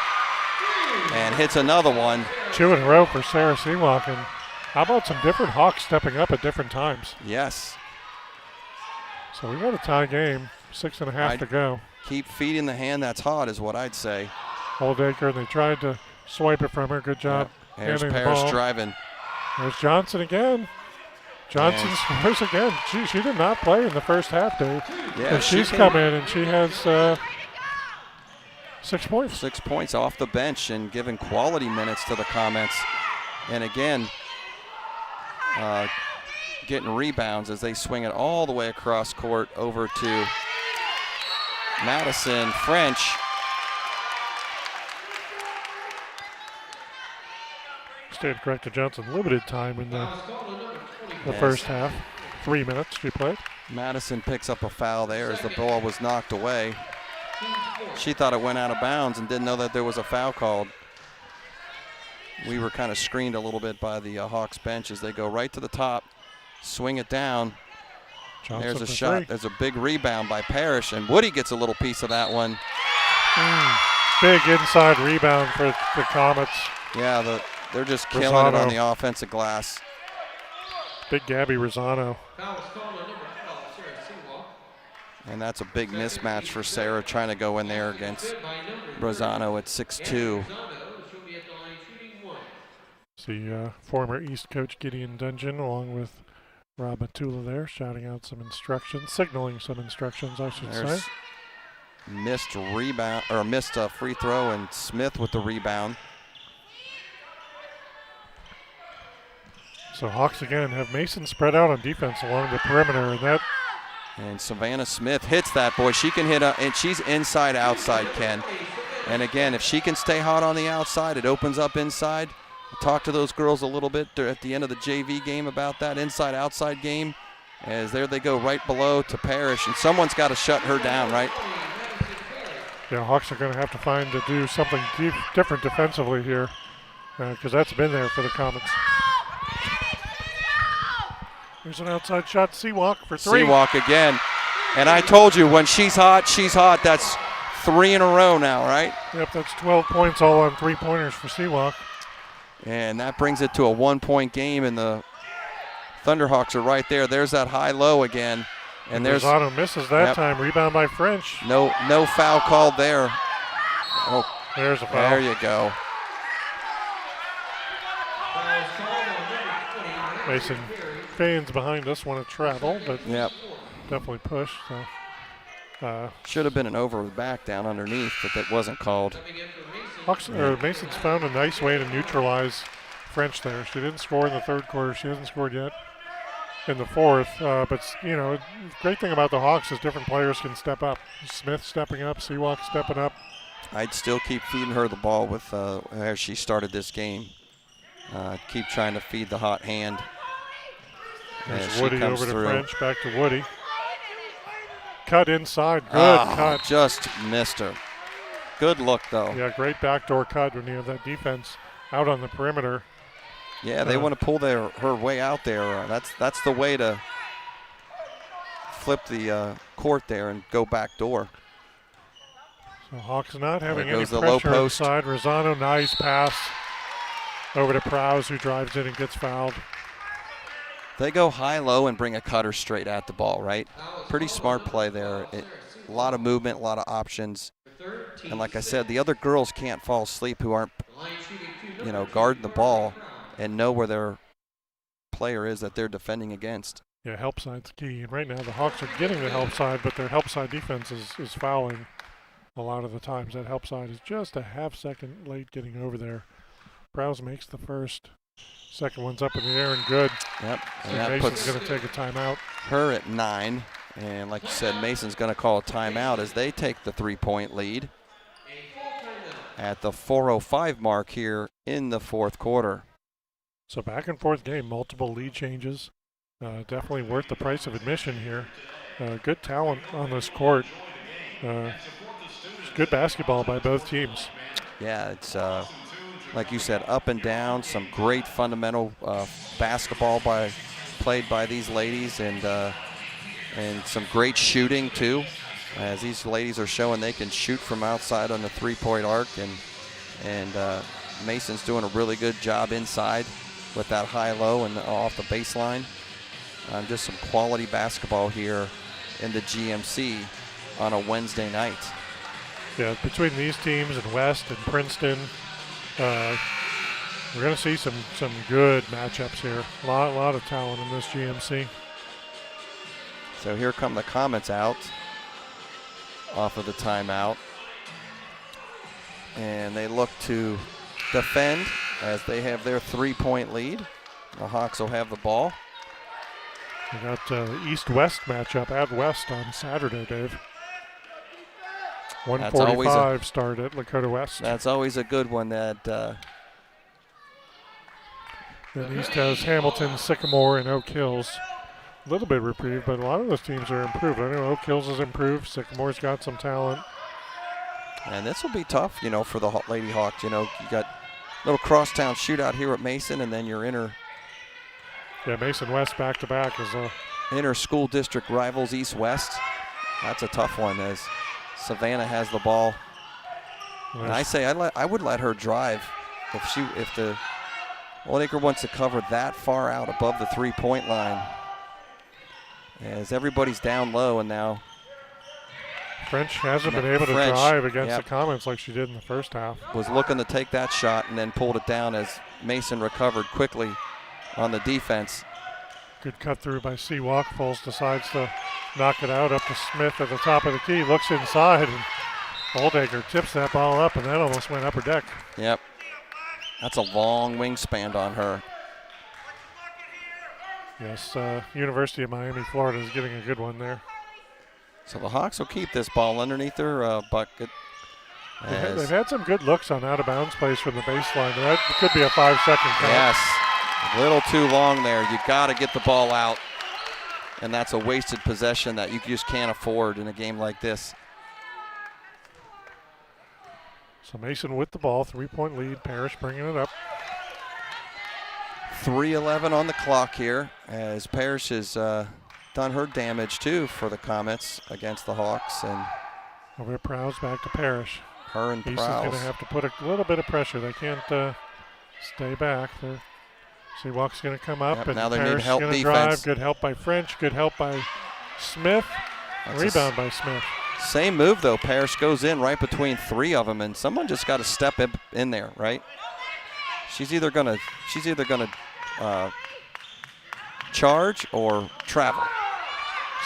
and hits another one. 2 in a row for Sarah Seawalk. And how about some different Hawks stepping up at different times? Yes. So we got a tie game, 6.5 to go. Keep feeding the hand that's hot is what I'd say. Oldacre, they tried to swipe it from her. Good job. Yep. There's handing the Parrish ball. driving. There's Johnson again. Johnson scores again. She did not play in the first half, Dave. Yeah, and she's come in and she has 6 points. 6 points off the bench and giving quality minutes to the Comets. And again, getting rebounds as they swing it all the way across court over to Madison French. Stayed corrected. Johnson limited time in the Yes. first half. 3 minutes she played. Madison picks up a foul there as the ball was knocked away. She thought it went out of bounds and didn't know that there was a foul called. We were kind of screened a little bit by the Hawks bench as they go right to the top, swing it down. Johnson There's a for shot. three. There's a big rebound by Parrish, and Woody gets a little piece of that one. Big inside rebound for the Comets. Yeah, they're just killing it on Rosano. the offensive glass. Big Gabby Rosano. Foul is called on number 12, Sarah Seawalk. And that's a big mismatch for Sarah trying to go in there against By number Rosano at 6'2". Rosano, she'll be at the line shooting 1. See former East coach Gideon Dungeon along with Rob Matula there, shouting out some instructions, signaling some instructions, I should There's say. missed rebound or missed a free throw, and Smith with the rebound. So Hawks again have Mason spread out on defense along the perimeter, and that And Savannah Smith hits that boy. She can hit and she's inside outside, Ken. And again, if she can stay hot on the outside, it opens up inside. Talk to those girls a little bit at the end of the JV game about that inside outside game. As there they go right below to Parrish, and someone's got to shut her down, right? yeah, Hawks are going to have to find to do something different defensively here, because that's been there for the Comets. Here's an outside shot, Seawalk for three. Seawalk again. And I told you, when she's hot, she's hot. That's 3 in a row now, right? Yep, that's 12 points all on three-pointers for Seawalk. And that brings it to a 1-point game, and the Thunderhawks are right there. There's that high-low again. And there's Rosano misses that Yep. time. Rebound by French. no foul called there. Oh, There's a foul. there you go. Foul is called on number 20. Mason fans behind us want to travel, but Yep. definitely push. So Should have been an over the back down underneath, but that wasn't called. Coming in for Mason. Hawks, Mason's found a nice way to neutralize French there. She didn't score in the third quarter. She hasn't scored yet in the fourth. But, the great thing about the Hawks is different players can step up. Smith stepping up, Seawalk stepping up. I'd still keep feeding her the ball with as she started this game. Keep trying to feed the hot hand. As There's she Woody comes over to through. French, back to Woody. Cut inside, good Ah, cut. just missed her. Good look, though. Yeah, great backdoor cut when you have that defense out on the perimeter. Yeah, they want to pull her way out there. That's the way to flip the court there and go back door. So Hawks not having There any goes the low pressure post. inside. Rosano, nice pass over to Prowse, who drives in and gets fouled. They go high-low and bring a cutter straight at the ball, right? Pretty smart play there. A lot of movement, a lot of options. And like I said, the other girls can't fall asleep who aren't, Line shooting 2. guarding the ball and know where their player is that they're defending against. Yeah, help side's key. And right now the Hawks are getting the help side, but their help side defense is fouling a lot of the times. That help side is just a half second late getting over there. Prowse makes the first. Second one's up in the air and good. Yep, and And that Mason's puts going to take a timeout. her at 9. And like you said, Mason's going to call a timeout as they take the 3-point lead A full timeout. at the 4:05 mark here in the fourth quarter. So back and forth game, multiple lead changes. Definitely worth the price of admission here. Good talent on this court. Good basketball by both teams. Yeah, it's like you said, up and down. Some great fundamental basketball played by these ladies, and some great shooting too. As these ladies are showing they can shoot from outside on the 3-point arc, and Mason's doing a really good job inside with that high-low and off the baseline. Just some quality basketball here in the GMC on a Wednesday night. Yeah, between these teams and West and Princeton, we're going to see some good matchups here. A lot of talent in this GMC. So here come the Comets out off of the timeout. And they look to defend as they have their 3-point lead. The Hawks will have the ball. We got the East-West matchup at West on Saturday, Dave. 1:45 start at Lakota West. That's always a good one. That Then East has Hamilton, Sycamore, and Oak Hills. A little bit reprieve, but a lot of those teams are improved. I know Oak Hills has improved. Sycamore's got some talent. and this will be tough, you know, for the Lady Hawks. You know, you got a little crosstown shootout here at Mason, and then your Mason West back-to-back is a inter school district rivals East-West. That's a tough one as Savannah has the ball. And I say I would let her drive if the Old Acre wants to cover that far out above the three-point line. As everybody's down low, and now French hasn't been able to drive against yep, the Comets like she did in the first half. was looking to take that shot and then pulled it down as Mason recovered quickly on the defense. Good cut through by Seawalk. Foles decides to knock it out up to Smith at the top of the key. Looks inside, and Oldacre tips that ball up, and that almost went upper deck. Yep. That's a long wingspan on her. Yes, University of Miami, Florida is getting a good one there. So the Hawks will keep this ball underneath their bucket. They've had some good looks on out-of-bounds plays from the baseline. That could be a 5-second count. Yes, a little too long there. You got to get the ball out, and that's a wasted possession that you just can't afford in a game like this. So Mason with the ball, 3-point lead. Parrish bringing it up. 3:11 on the clock here as Parrish has done her damage too for the Comets against the Hawks, and Over to Prowse, back to Parrish. her and East is going to Prowse. have to put a little bit of pressure. They can't stay back. Seawalk's going to come up, Yep, and now they need Parrish is help going to defense. drive. Good help by French. Good help by Smith. That's a Rebound by Smith. Same move though. Parrish goes in right between three of them, and someone just got to step in there, right? She's either gonna charge or travel.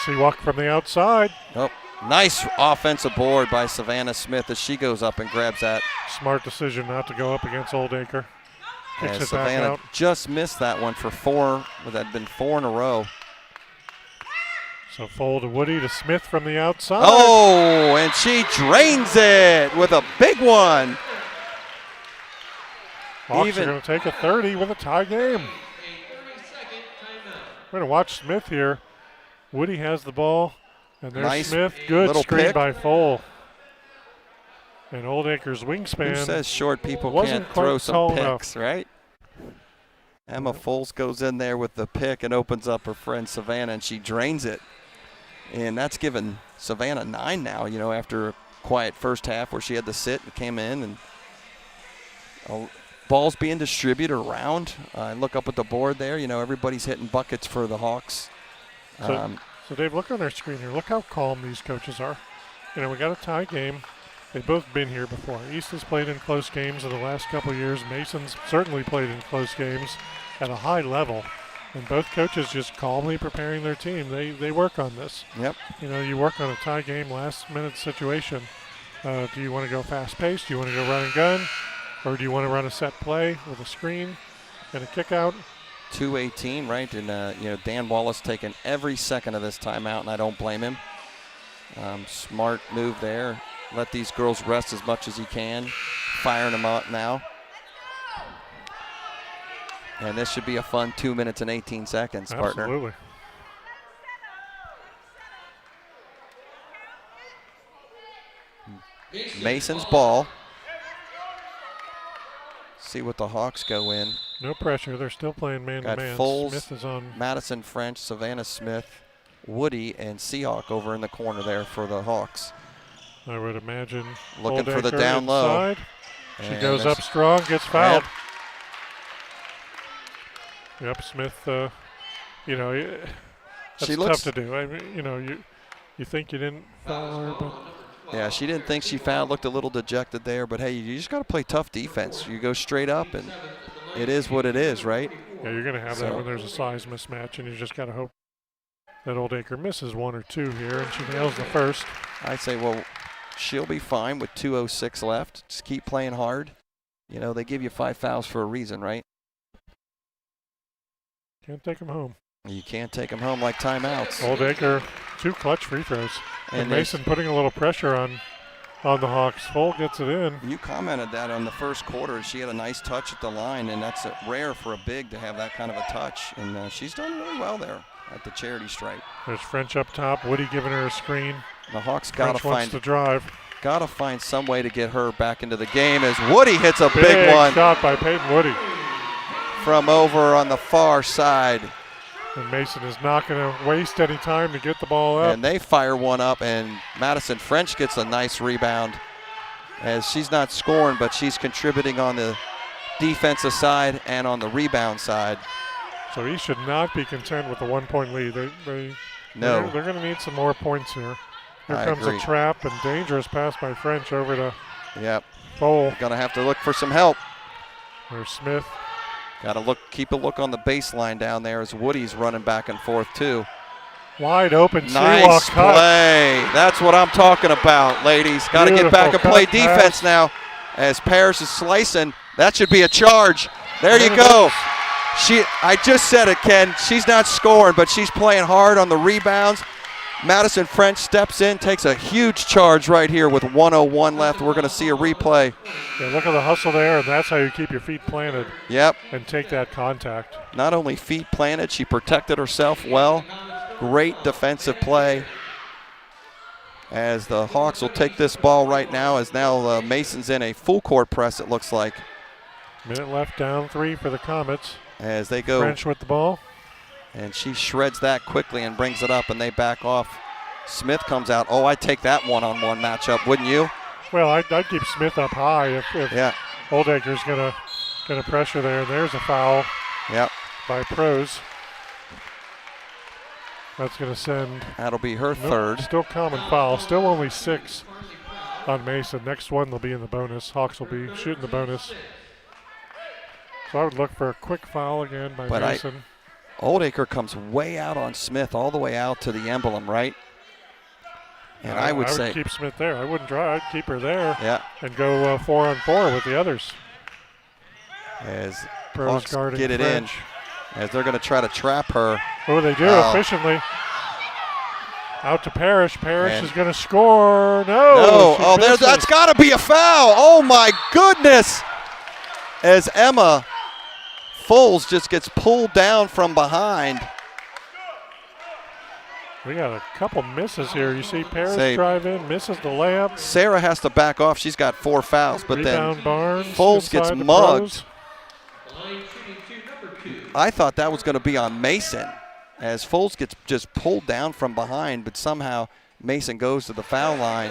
Seawalk from the outside. Oh, nice offensive board by Savannah Smith as she goes up and grabs that. Smart decision not to go up against Oldacre. Kicks As it back Savannah out. just missed that one for four. That had been four in a row. So fold to Woody to Smith from the outside. Oh, and she drains it with a big one. Hawks are going to take a 30 with a tie game. A 30-second timeout. We're going to watch Smith here. Woody has the ball, and there's Nice Smith. Good little screen pick. by Fole. And Oldacre's wingspan. Who says short people wasn't can't quite throw tall some enough. picks, right? Emma Foles goes in there with the pick and opens up her friend Savannah, and she drains it. And that's given Savannah 9 now, you know, after a quiet first half where she had to sit and came in, and ball's being distributed around. I look up at the board there, you know, everybody's hitting buckets for the Hawks. So Dave, look on our screen here. Look how calm these coaches are. You know, we got a tie game. They've both been here before. East has played in close games in the last couple of years. Mason's certainly played in close games at a high level. And both coaches just calmly preparing their team. They work on this. Yep. You know, you work on a tie game, last minute situation. Do you want to go fast paced? Do you want to go run and gun? Or do you want to run a set play with a screen and a kick out? 2:18, right? And, you know, Dan Wallace taking every second of this timeout, and I don't blame him. Smart move there. Let these girls rest as much as he can. Firing them up now. And this should be a fun 2 minutes and 18 seconds, partner. Absolutely. Mason's ball. See what the Hawks go in. No pressure. They're still playing Got man-to-man. Foles, Smith is on. Madison French, Savannah Smith, Woody, and Seahawk over in the corner there for the Hawks. I would imagine. Looking for the Oldacre down low. inside. She And goes there's- up strong, gets fouled. Yep. Yep, Smith. You know, that's She tough looks- to do. I mean, you know, you think you didn't foul her, but Yeah, she didn't think she fouled, looked a little dejected there, but hey, you just got to play tough defense. You go straight up, and it is what it is, right? yeah, you're going to have that So- when there's a size mismatch, and you just got to hope that Oldacre misses one or two here, and she nails the first. I say, well, she'll be fine with 2:06 left. Just keep playing hard. You know, they give you 5 fouls for a reason, right? Can't take them home. You can't take them home like timeouts. Oldacre, 2 clutch free throws. And they- Mason putting a little pressure on the Hawks. Full gets it in. You commented that on the first quarter. She had a nice touch at the line, and that's rare for a big to have that kind of a touch. And she's done really well there at the charity stripe. There's French up top. Woody giving her a screen. The Hawks got to French wants to drive. find some way to get her back into the game as Woody hits a big one shot by Peyton Woody. from over on the far side. And Mason is not going to waste any time to get the ball up. And they fire one up, and Madison French gets a nice rebound as she's not scoring, but she's contributing on the defensive side and on the rebound side. So he should not be content with the 1-point lead. No. They're going to need some more points here. Here I comes agree. a trap and dangerous pass by French over to Yep. Fowl. Gonna have to look for some help. There's Smith. Got to keep a look on the baseline down there as Woody's running back and forth too. Wide open. Nice Seawalk cut. play. That's what I'm talking about, ladies. Got to get back and Beautiful play cut defense pass. now as Parrish is slicing. That should be a charge. There you go. I just said it, Ken. She's not scoring, but she's playing hard on the rebounds. Madison French steps in, takes a huge charge right here with 1:01 left. We're going to see a replay. Yeah, look at the hustle there, and that's how you keep your feet planted Yep. and take that contact. Not only feet planted, she protected herself well. Great defensive play. As the Hawks will take this ball right now, as now Mason's in a full court press, it looks like. Minute left, down 3 for the Comets. As they go, French with the ball. and she shreds that quickly and brings it up, and they back off. Smith comes out. Oh, I'd take that one-on-one matchup, wouldn't you? Well, I'd keep Smith up high if Yeah. Oldacre's gonna pressure there. There's a foul Yep. by Pros. That's gonna send. That'll be her Nope, third. Still common foul. Still only 6 on Mason. Next one they'll be in the bonus. Hawks will be shooting the bonus. So I would look for a quick foul again by But Mason. Oldacre comes way out on Smith, all the way out to the emblem, right? And I would say, keep Smith there. I wouldn't try. I'd keep her there yeah, and go 4-on-4 with the others. as Pros Hawks guarding get it French. in, as they're going to try to trap her. Oh, they do Oh. efficiently. Out to Parrish. Parrish And- is going to score. No. No, she oh, misses. that's got to be a foul. Oh, my goodness. As Emma Foles just gets pulled down from behind. We got a couple misses here. You see Parrish Say- drive in, misses the layup. Sarah has to back off. She's got 4 fouls, but Rebound then Barnes. Foles gets inside the mugged. Pros. Line shooting 2, number 2. I thought that was going to be on Mason as Foles gets just pulled down from behind, but somehow Mason goes to the foul line.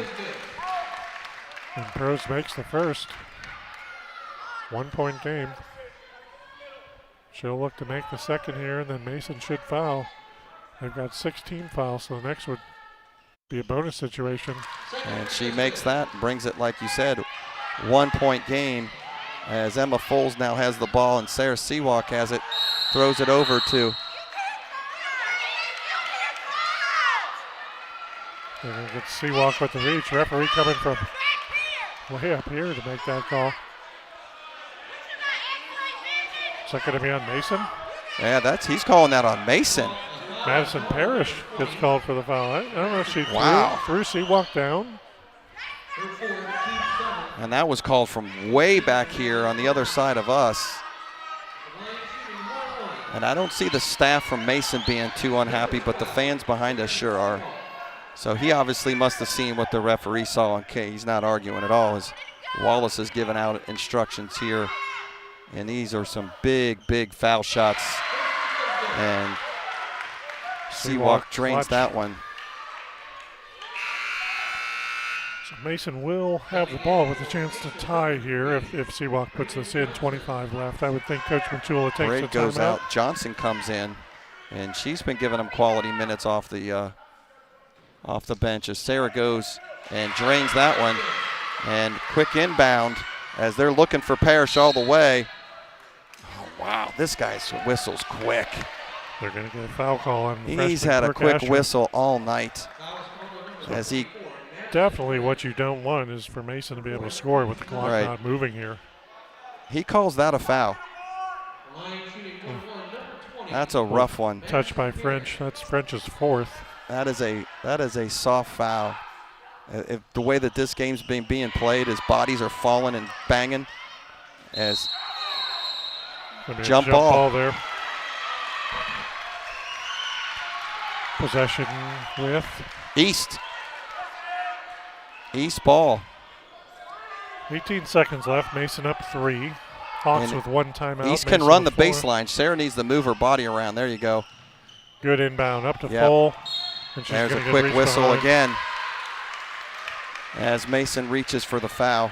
And Pros makes the first. 1-point game. She'll look to make the second here, and then Mason should foul. They've got 16 fouls, so the next would be a bonus situation. And she makes that, brings it, like you said, 1-point game as Emma Foles now has the ball and Sarah Seawalk has it, throws it over to. They're going to get Seawalk with the reach. Referee coming from way up here to make that call. Is that going to be on Mason? Yeah, he's calling that on Mason. Madison Parrish gets called for the foul. I don't know if she Wow. threw Seawalk down. And that was called from way back here on the other side of us. And I don't see the staff from Mason being too unhappy, but the fans behind us sure are. So he obviously must have seen what the referee saw. Okay, he's not arguing at all as Wallace is giving out instructions here. And these are some big, big foul shots. And Seawalk drains clutch. that one. So Mason will have the ball with a chance to tie here if Seawalk puts this in. 25 left. I would think Coach Machula takes Braid the goes timeout. out. Johnson comes in, and she's been giving him quality minutes off the bench as Sarah goes and drains that one. And quick inbound as they're looking for Parrish all the way. Oh, wow, this guy's whistle's quick. They're going to get a foul call on He's freshman had a Brooke quick Asher. whistle all night as he. Definitely what you don't want is for Mason to be able to score with the clock Right. not moving here. He calls that a foul. Line shooting 1-1, number 20. That's a rough one. Touched by French. That's French's fourth. That is a soft foul. If the way that this game's being played, his bodies are falling and banging. As jump ball there. Possession with East ball. 18 seconds left. Mason up 3. Hawks And with 1 timeout. East Mason can run the with 4. baseline. Sarah needs to move her body around. There you go. Good inbound up to Yep. full. And she's There's a gonna get quick reached whistle behind. again as Mason reaches for the foul.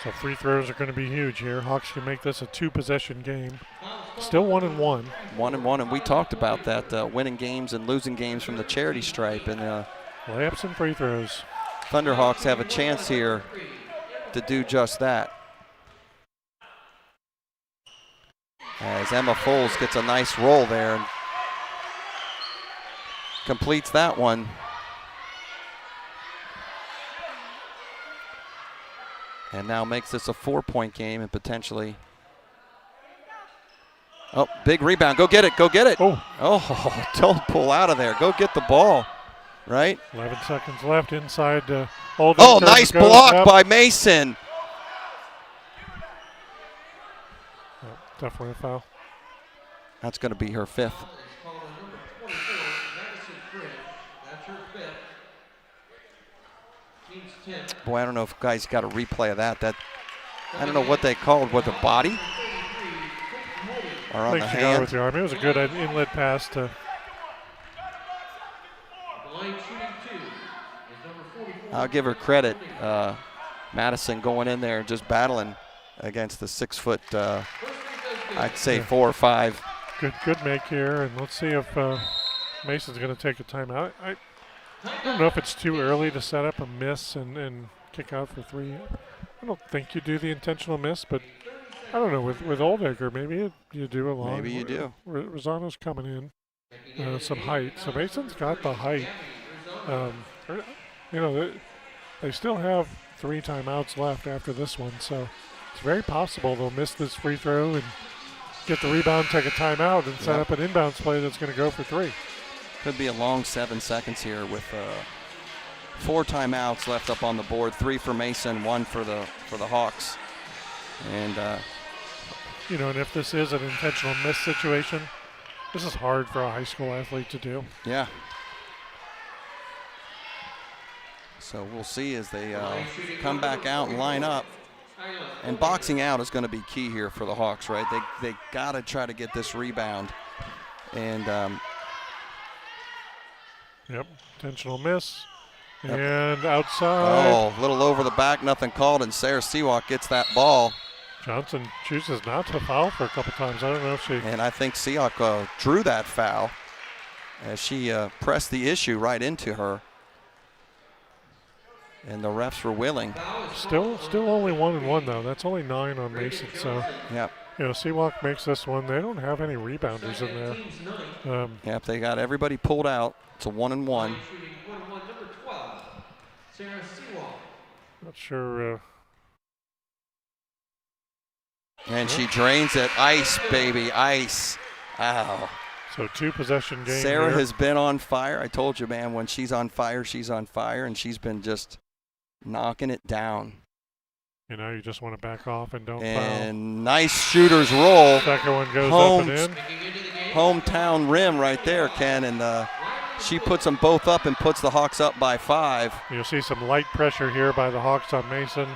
So free throws are going to be huge here. Hawks can make this a 2-possession game. Still 1-1. 1-1, and we talked about that, winning games and losing games from the charity stripe. And Layups and free throws. Thunderhawks have a chance here to do just that. As Emma Foles gets a nice roll there and completes that one. And now makes this a 4-point game and potentially. Oh, big rebound. Go get it. Go get it. Oh, don't pull out of there. Go get the ball. Right? 11 seconds left inside. Oh, nice block by Mason. Oh, definitely a foul. That's going to be her 5th. Boy, I don't know if guys got a replay of that. I don't know what they called. Was it body? Or on the She got it with hand? the arm. It was a good inlet pass to. I'll give her credit. Madison going in there and just battling against the 6 foot, I'd say 4 or 5. Good make here. And let's see if Mason's going to take a timeout. I don't know if it's too early to set up a miss and kick out for 3. I don't think you do the intentional miss, but I don't know. With Oldacre, maybe you do a long. Maybe you do. Rosano's coming in. Some height. So Mason's got the height. They still have 3 timeouts left after this one, so it's very possible they'll miss this free throw and get the rebound, take a timeout, and set up an inbounds play that's going to go for 3. Could be a long 7 seconds here with 4 timeouts left up on the board. 3 for Mason, 1 for the Hawks. And and if this is an intentional miss situation, this is hard for a high school athlete to do. yeah. So we'll see as they come back out and line up. And boxing out is going to be key here for the Hawks, right? They got to try to get this rebound. And Intentional miss. And outside. Oh, a little over the back, nothing called, and Sarah Seawalk gets that ball. Johnson chooses not to foul for a couple times. I don't know if she. And I think Seawalk drew that foul as she pressed the issue right into her. And the refs were willing. Still only 1-1 though. That's only 9 on Mason. So Yep. Seawalk makes this one. They don't have any rebounders in there. Yep, they got everybody pulled out. It's a 1-1. Not sure. And she drains it. Ice, baby, ice. Ow. So 2-possession game. Sarah here. has been on fire. I told you, man, when she's on fire, and she's been just knocking it down. You just want to back off and don't foul. And nice shooter's roll. Second one goes up and in. Hometown rim right there, Ken, and she puts them both up and puts the Hawks up by 5. You'll see some light pressure here by the Hawks on Mason.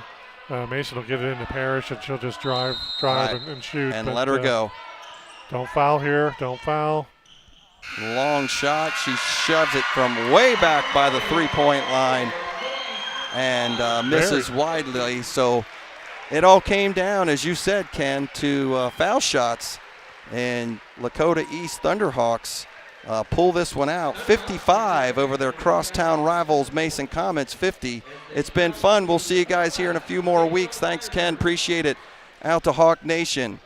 Mason will get it into Parrish, and she'll just drive Right. and shoot. And let her go. Don't foul here. Don't foul. Long shot. She shoves it from way back by the 3-point line and misses widely. So it all came down, as you said, Ken, to foul shots. And Lakota East Thunderhawks pull this one out. 55 over their crosstown rivals, Mason Comets 50. It's been fun. We'll see you guys here in a few more weeks. Thanks, Ken. Appreciate it. Out to Hawk Nation.